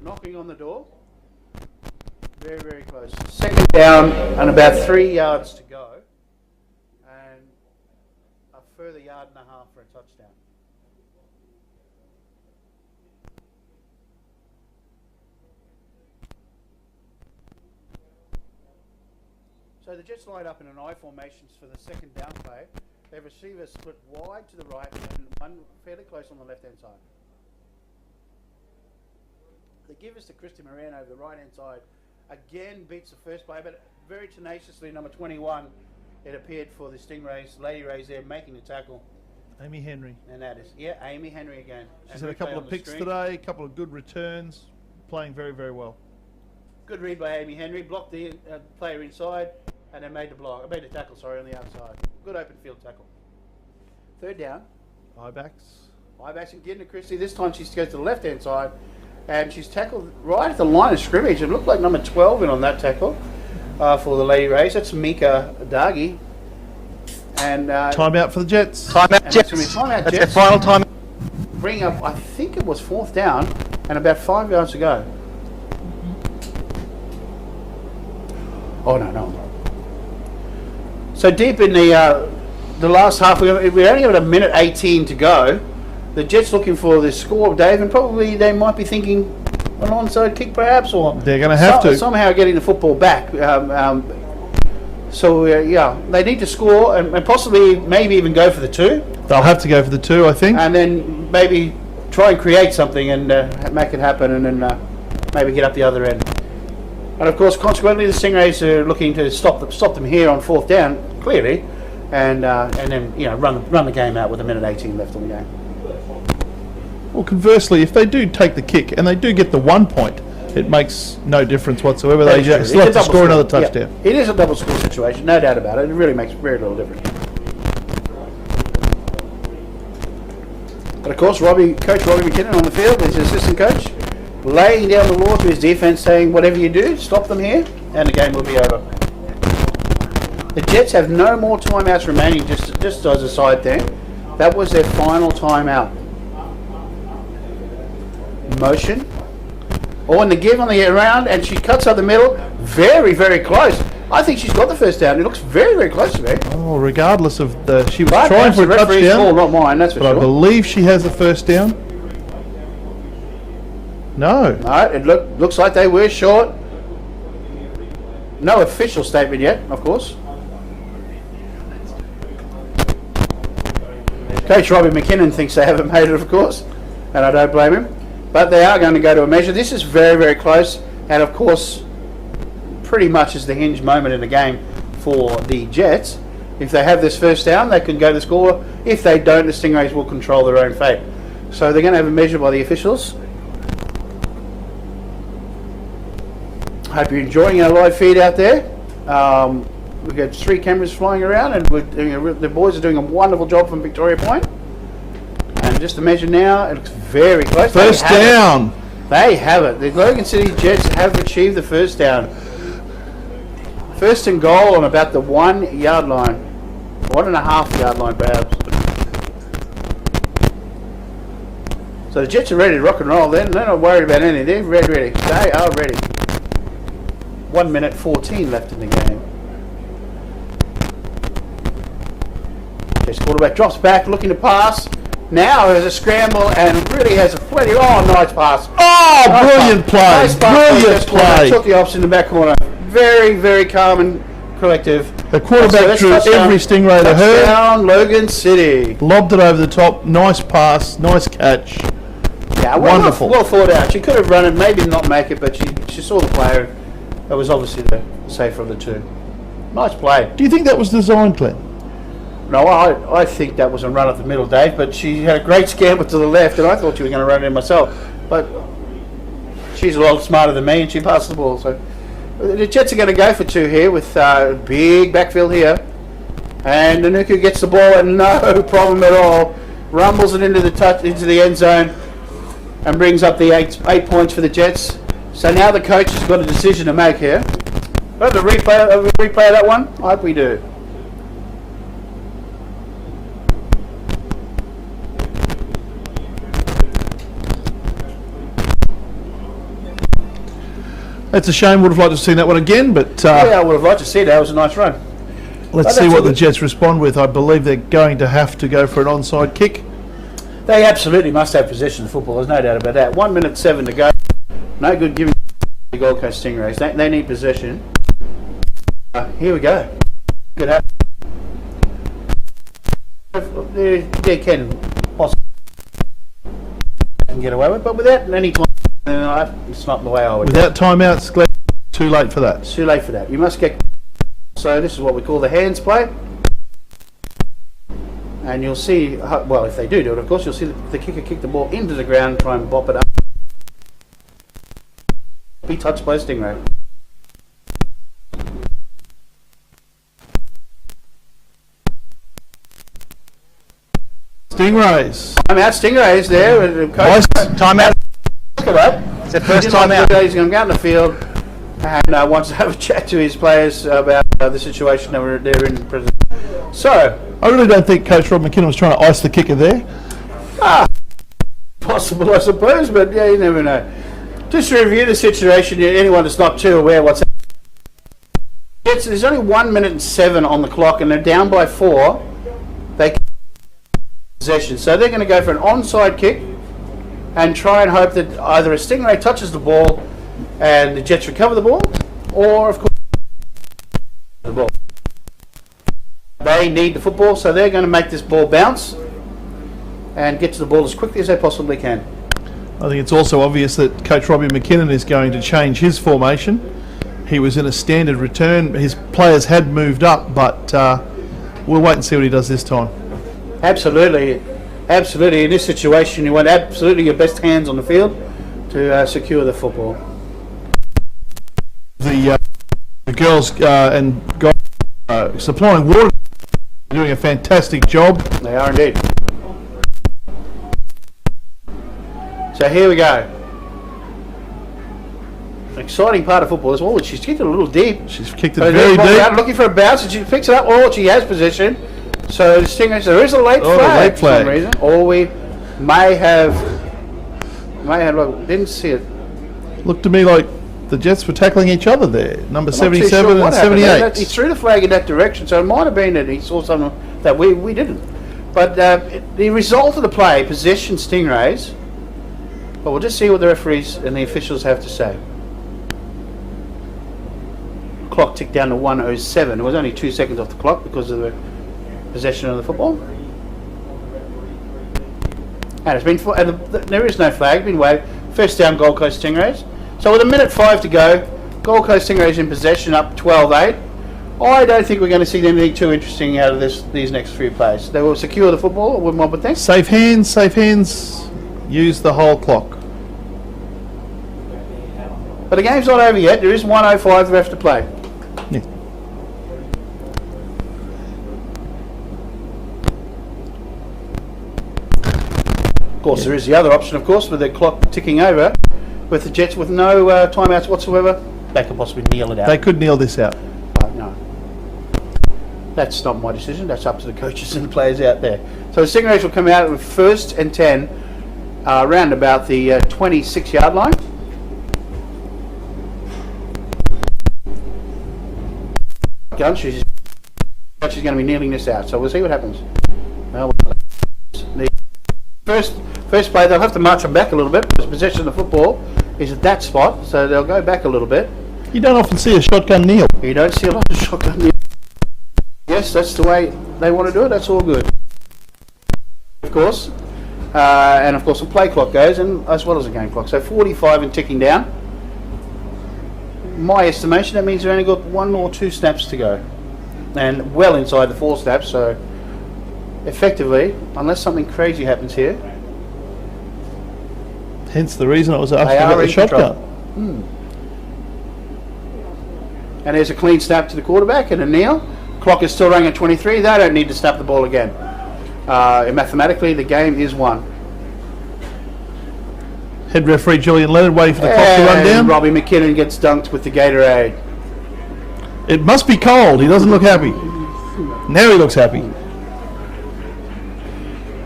S1: knocking on the door. Very, very close. Second down and about 3 yards to go. And a further yard and a half for a touchdown. So the Jets line up in an I formations for the second down play. Their receivers split wide to the right and one fairly close on the left-hand side. The give is to Christy Moran over the right-hand side. Again beats the first play, but very tenaciously, number 21, it appeared for the Stingrays. Lady Rays there making the tackle.
S3: Amy Henry.
S1: And that is, Amy Henry again.
S3: She's
S1: And
S3: had a couple
S1: replay
S3: of
S1: on the
S3: picks
S1: screen.
S3: today, a couple of good returns. Playing very, very well.
S1: Good read by Amy Henry. Blocked the player inside and then made the tackle, on the outside. Good open field tackle. Third down.
S3: Buybacks.
S1: Buybacks and getting to Christie. This time she goes to the left-hand side. And she's tackled right at the line of scrimmage. It looked like number 12 in on that tackle for the Lady Rays. That's Mika Dagi. And
S3: Timeout for the Jets.
S4: Timeout,
S1: and
S4: Jets.
S1: that's gonna be timeout,
S4: That's their
S1: Jets.
S4: final time.
S1: Bring up, I think it was 4th down and about 5 yards to go. Oh, no. So deep in the last half, we only got a minute 18 to go. The Jets looking for the score, Dave, and probably they might be thinking an onside kick perhaps, or
S3: They're going to have to.
S1: somehow getting the football back. So they need to score and possibly maybe even go for the 2,
S3: They'll have to go for the 2, I think.
S1: and then maybe try and create something and make it happen, and then maybe get up the other end. And of course, consequently, the Stingrays are looking to stop them here on 4th down clearly, and then run the game out with a minute 18 left on the game.
S3: Well, conversely, if they do take the kick and they do get the 1 point, it makes no difference whatsoever. They
S1: That is true.
S3: still have
S1: It's a
S3: to
S1: double
S3: score another
S1: score. Yeah,
S3: touchdown.
S1: it is a double score situation, no doubt about it. It really makes very little difference. But of course, Coach Robbie McKinnon on the field, his assistant coach, laying down the law to his defense, saying, whatever you do, stop them here, and the game will be over. The Jets have no more timeouts remaining, just as a side thing. That was their final timeout. Motion. Oh, and the give on the around, and she cuts up the middle. Very, very close. I think she's got the first down. It looks very, very close to me.
S3: Oh, regardless of she was
S1: But
S3: trying
S1: that's
S3: for
S1: the
S3: a
S1: referee's call,
S3: touchdown,
S1: not mine, that's for
S3: but I
S1: sure.
S3: believe she has the first down. No.
S1: Alright, it looks like they were short. No official statement yet, of course. Coach Robbie McKinnon thinks they haven't made it, of course, and I don't blame him. But they are going to go to a measure. This is very, very close, and of course, pretty much is the hinge moment in the game for the Jets. If they have this first down, they can go to the score. If they don't, the Stingrays will control their own fate. So they're going to have a measure by the officials. Hope you're enjoying our live feed out there. We've got 3 cameras flying around, and the boys are doing a wonderful job from Victoria Point. And just to measure now, it looks very close.
S3: First down.
S1: They have it. The Logan City Jets have achieved the first down. First and goal on about the 1 yard line. 1.5 yard line perhaps. So the Jets are ready to rock and roll then. They're not worried about anything. They're ready. They are ready. 1 minute 14 left in the game. Jets quarterback drops back, looking to pass. Now there's a scramble and really has a plenty. Oh, nice pass.
S3: Oh, brilliant play.
S1: Nice pass.
S3: Brilliant play.
S1: Took the option in the back corner. Very, very calm and collective.
S3: The quarterback drew every Stingray to her.
S1: Touchdown, Logan City.
S3: Lobbed it over the top. Nice pass. Nice catch.
S1: Yeah,
S3: wonderful.
S1: Well thought out. She could have run it, maybe not make it, but she saw the player. That was obviously the safer of the two. Nice play.
S3: Do you think that was designed, Glenn?
S1: No, I think that was a run up the middle, Dave, but she had a great scamper to the left, and I thought she was going to run it in myself. But she's a lot smarter than me, and she passed the ball. So the Jets are going to go for 2 here with big backfield here. And Anuku gets the ball, and no problem at all. Rumbles it into the end zone, and brings up the 8 points for the Jets. So now the coach has got a decision to make here. Do I have to replay that one? I hope we do.
S3: That's a shame. Would have liked to have seen that one again, but
S1: Yeah, I would have liked to see that. It was a nice run.
S3: let's see what the Jets respond with. I believe they're going to have to go for an onside kick.
S1: They absolutely must have possession of football. There's no doubt about that. 1 minute 7 to go. No good giving the Gold Coast Stingrays. They need possession. Here we go. Good happen. They can possibly get away with, but without any time, it's not the way I would.
S3: Without timeouts, Glenn, too late for that.
S1: It's too late for that. You must get. So this is what we call the hands play. And you'll see, well, if they do it, of course, you'll see the kicker kick the ball into the ground and try and bop it up. Be touched by a Stingray.
S3: Stingrays.
S1: Timeout, Stingrays there.
S3: Nice timeout.
S1: Look at that.
S4: It's the first
S1: Time
S4: time out.
S1: He's going to go out in the field and wants to have a chat to his players about the situation that they're in present. So,
S3: I really don't think Coach Rob McKinnon was trying to ice the kicker there.
S1: possible, I suppose, but yeah, you never know. Just to review the situation, anyone that's not too aware what's happening. There's only 1 minute and 7 on the clock, and they're down by 4. They can possession, so they're going to go for an onside kick and try and hope that either a Stingray touches the ball and the Jets recover the ball, or of course the ball. They need the football, so they're going to make this ball bounce and get to the ball as quickly as they possibly can.
S3: I think it's also obvious that Coach Robbie McKinnon is going to change his formation. He was in a standard return. His players had moved up, but we'll wait and see what he does this time.
S1: Absolutely. Absolutely. In this situation, you want absolutely your best hands on the field to secure the football.
S3: The girls and guys supplying water are doing a fantastic job.
S1: They are indeed. So here we go. An exciting part of football as well. She's kicked it a little deep.
S3: She's kicked it
S1: So
S3: very
S1: they're out
S3: deep.
S1: looking for a bounce, and she picks it up. Or she has possession. So the Stingray, there is a late
S3: Oh,
S1: flag
S3: late
S1: for some
S3: flag.
S1: reason. Or we may have. Look, didn't see it.
S3: Looked to me like the Jets were tackling each other there. Number
S1: I'm not too
S3: 77
S1: sure
S3: and
S1: what happened there.
S3: 78.
S1: He threw the flag in that direction, so it might have been that he saw something that we didn't. But the result of the play, possession Stingrays. But we'll just see what the referees and the officials have to say. Clock ticked down to 1:07. It was only 2 seconds off the clock because of the possession of the football. And it's been there is no flag. Been waved. First down, Gold Coast Stingrays. So with 1:05 to go, Gold Coast Stingrays in possession, up 12-8. I don't think we're going to see anything too interesting out of these next few plays. They will secure the football, one would think.
S3: Safe hands, safe hands. Use the whole clock.
S1: But the game's not over yet. There is 1:05 left to play.
S3: Yeah.
S1: Of course, there is the other option, of course, with the clock ticking over, with the Jets with no timeouts whatsoever. They could possibly kneel it out.
S3: They could kneel this out.
S1: But no. That's not my decision. That's up to the coaches and the players out there. So the Stingrays will come out with 1st and 10 around about the 26-yard line. Gun, she's going to be kneeling this out. So we'll see what happens. Well, the first play, they'll have to march them back a little bit because possession of the football is at that spot. So they'll go back a little bit.
S3: You don't often see a shotgun kneel.
S1: You don't see a lot of shotgun kneel. Yes, that's the way they want to do it. That's all good. Of course. And of course the play clock goes, and as well as the game clock. So 45 and ticking down. My estimation, that means they've only got 1 or 2 snaps to go. And well inside the 4 snaps, so effectively, unless something crazy happens here,
S3: Hence the reason I was asking
S1: they
S3: about
S1: are
S3: the
S1: in
S3: shotgun.
S1: control. And there's a clean snap to the quarterback and a kneel. Clock is still running at 23. They don't need to snap the ball again. Mathematically, the game is won.
S3: Head referee Julian Leonard waiting for the clock to run down.
S1: Robbie McKinnon gets dunked with the Gatorade.
S3: It must be cold. He doesn't look happy. Now he looks happy.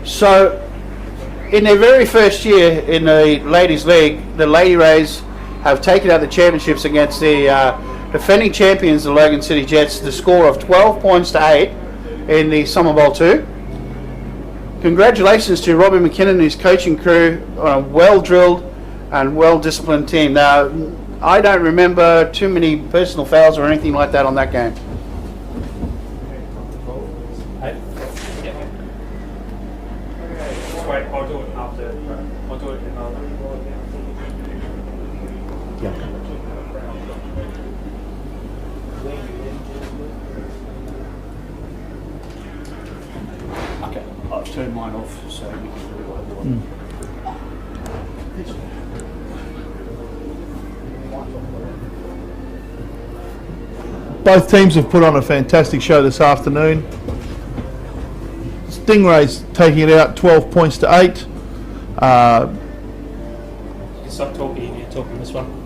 S1: So, in their very first year in the Ladies League, the Lady Rays have taken out the championships against the defending champions, the Logan City Jets, the score of 12 points to 8 in the Summerbowl 2. Congratulations to Robbie McKinnon and his coaching crew on a well-drilled and well-disciplined team. Now, I don't remember too many personal fouls or anything like that on that game.
S2: Wait, I'll do it after. I'll do it in
S1: Okay, I've turned mine off so we can do whatever we want.
S3: Both teams have put on a fantastic show this afternoon. Stingrays taking it out 12 points to 8.
S4: Stop talking if you're talking this one.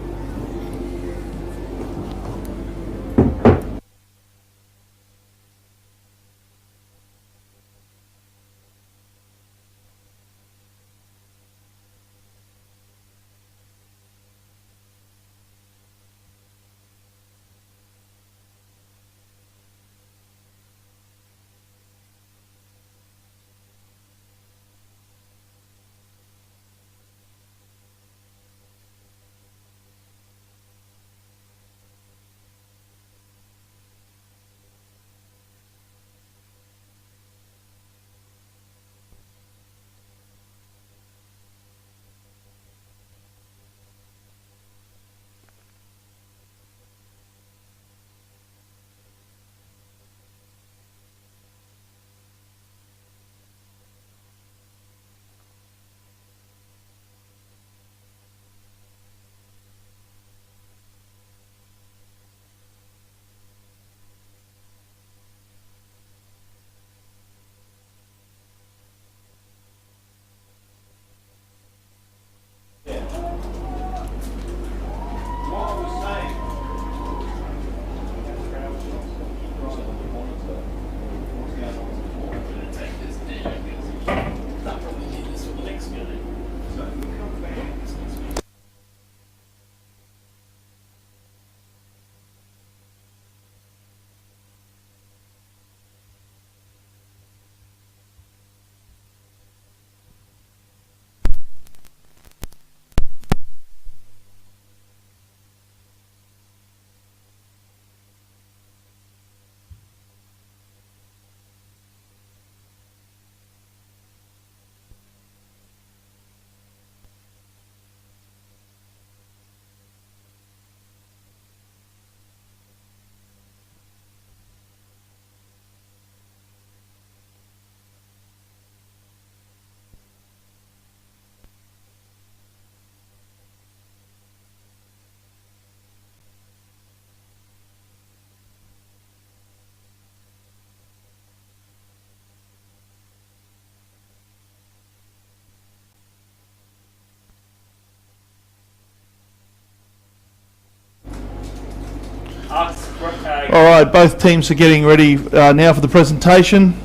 S3: All right, both teams are getting ready now for the presentation.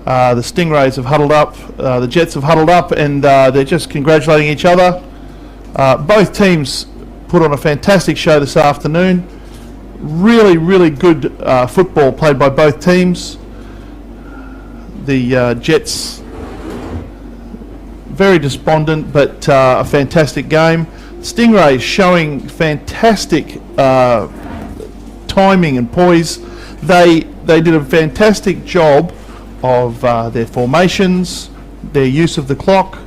S3: The Stingrays have huddled up, the Jets have huddled up, and they're just congratulating each other. Both teams put on a fantastic show this afternoon. Really, really good football played by both teams. The Jets very despondent, but a fantastic game. Stingrays showing fantastic timing and poise. They did a fantastic job of their formations, their use of the clock,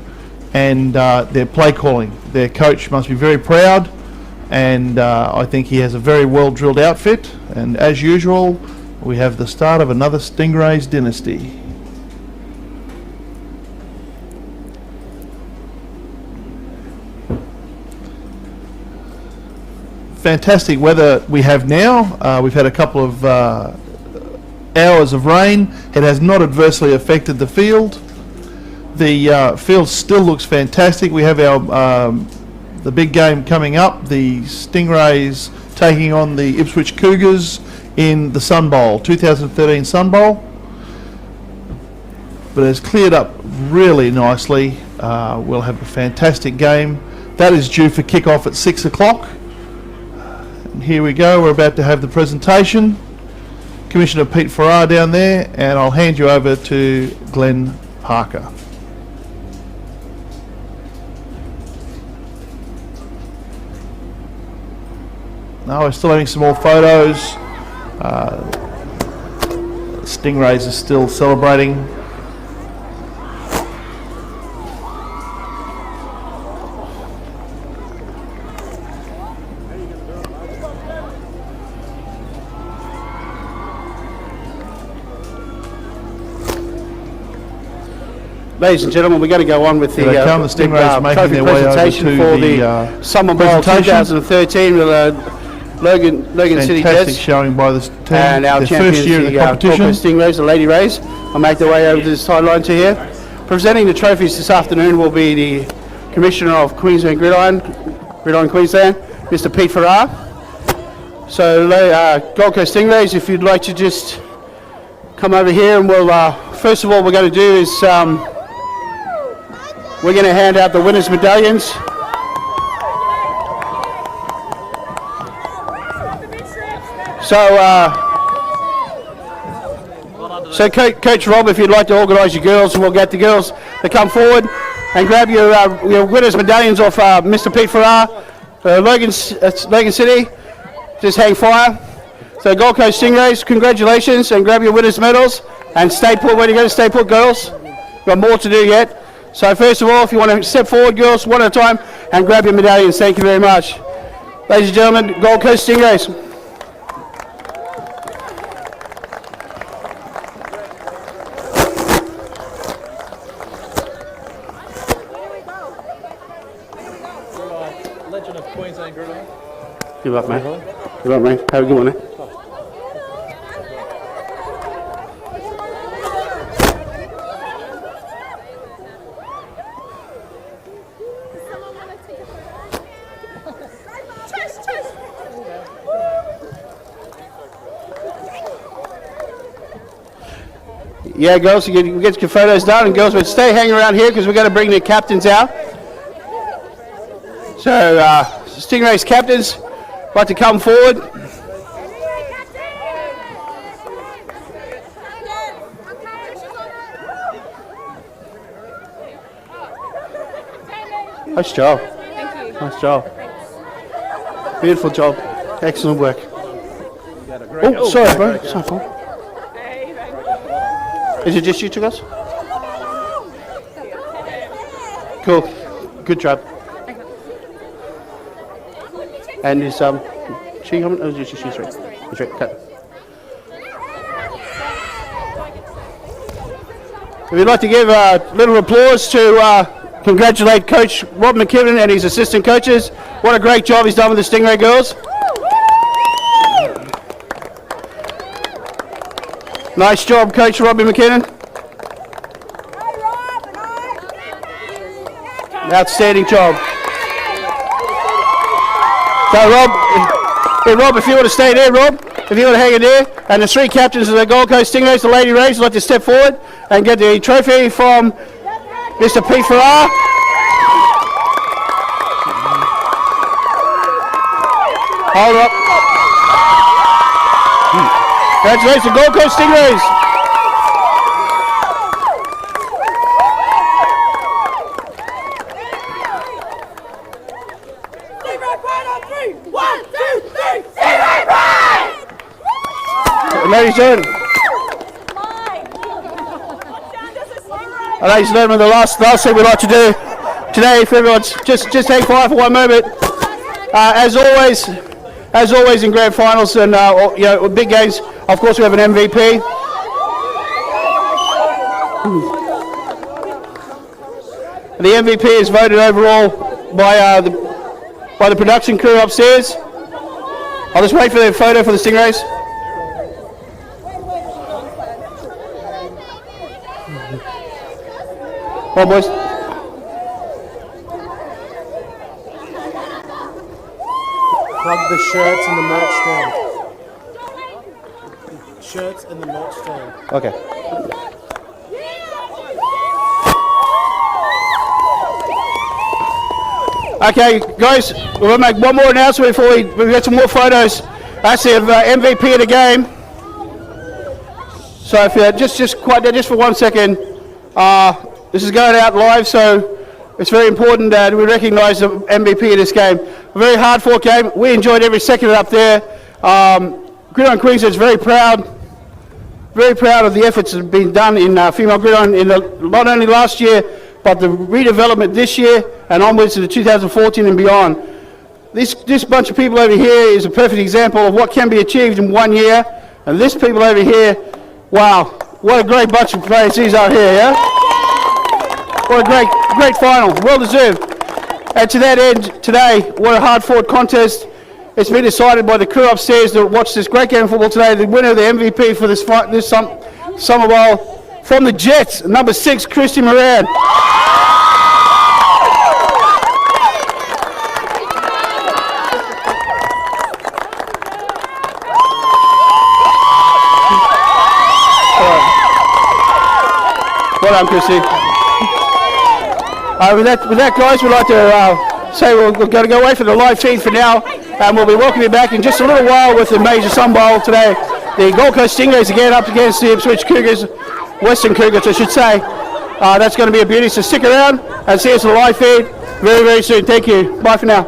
S3: and their play calling. Their coach must be very proud, and I think he has a very well drilled outfit. And as usual, we have the start of another Stingrays dynasty. Fantastic weather we have now. We've had a couple of hours of rain. It has not adversely affected the field. The field still looks fantastic. We have our the big game coming up, the Stingrays taking on the Ipswich Cougars in the Summerbowl, 2013 Summerbowl. But it's cleared up really nicely. We'll have a fantastic game. That is due for kick-off at 6 o'clock. Here we go, we're about to have the presentation. Commissioner Pete Farrar down there, and I'll hand you over to Glenn Parker. Now we're still having some more photos. Stingrays are still celebrating.
S1: Ladies and gentlemen, we're going to go on with the
S3: Stingrays making
S1: trophy
S3: their way over
S1: presentation
S3: to
S1: for
S3: the
S1: the Summerbowl 2013 with Logan City
S3: Fantastic
S1: Jets
S3: showing by this team.
S1: and our
S3: Their
S1: champions,
S3: first year in
S1: the
S3: the competition.
S1: Corporate Stingrays, the Lady Rays. I'll make their way over to the sideline to here. Presenting the trophies this afternoon will be the Commissioner of Queensland Gridiron Queensland, Mr. Pete Farrar. So Gold Coast Stingrays, if you'd like to just come over here, and we'll first of all, we're going to do is we're going to hand out the winners' medallions. So Coach Rob, if you'd like to organise your girls, we'll get the girls to come forward and grab your winners' medallions off Mr. Pete Farrar, Logan City. Just hang fire. So Gold Coast Stingrays, congratulations, and grab your winners' medals. And stay put. When you go to stay put, girls, we've got more to do yet. So first of all, if you want to step forward, girls, one at a time, and grab your medallions. Thank you very much. Ladies and gentlemen, Gold Coast Stingrays.
S3: Legend of Queensland Gridiron.
S1: Give up, mate. Give up, mate. Have a good one, eh? Yeah, girls, you get your photos done, and girls, but stay hanging around here because we're going to bring the captains out. So, Stingrays captains, like to come forward. Nice job.
S5: Thank you.
S1: Nice job. Beautiful job. Excellent work. Oh, sorry, bro. It's not fault. Is it just you two guys? Cool. Good job. And is she coming? Oh, she's three. She's three. Okay. If you'd like to give a little applause to congratulate Coach Rob McKibben and his assistant coaches. What a great job he's done with the Stingray girls. Nice job, Coach Robbie McKinnon. Outstanding job. So, Rob, if you want to stay there, Rob. if you want to hang in there. And the 3 captains of the Gold Coast Stingrays, the Lady Rays, would like to step forward and get the trophy from Mr. Pete Farrar. Hold up. Congratulations, Gold Coast Stingrays. Ladies and gentlemen, ladies and gentlemen, the last thing we'd like to do today, if everyone's just hang fire for one moment. As always in grand finals and big games, of course we have an MVP. The MVP is voted overall by the production crew upstairs. I'll just wait for the photo for the Stingrays. Come on, boys.
S6: Plug the shirts in the merch stand. Shirts in the merch stand.
S1: Okay. Okay, guys, we'll make one more announcement before we get some more photos. That's the MVP of the game. So if you just for 1 second, this is going out live, so it's very important that we recognise the MVP of this game. A very hard-fought game. We enjoyed every second up there. Gridiron Queensland is very proud of the efforts that have been done in female gridiron not only last year, but the redevelopment this year and onwards to 2014 and beyond. This bunch of people over here is a perfect example of what can be achieved in 1 year. And this people over here, wow, what a great bunch of players these are here, yeah? What a great final, well deserved. And to that end, today, what a hard-fought contest. It's been decided by the crew upstairs that watched this great game of football today. The winner of the MVP for this Summerbowl from the Jets, number 6, Christy Moran. Well done, Christy. With that, guys, we'd like to say we're going to go away from the live feed for now, and we'll be welcoming you back in just a little while with the major Summerbowl today. The Gold Coast Stingrays again up against the Ipswich Cougars, Western Cougars, I should say. That's going to be a beauty, so stick around and see us on the live feed very, very soon. Thank you. Bye for now.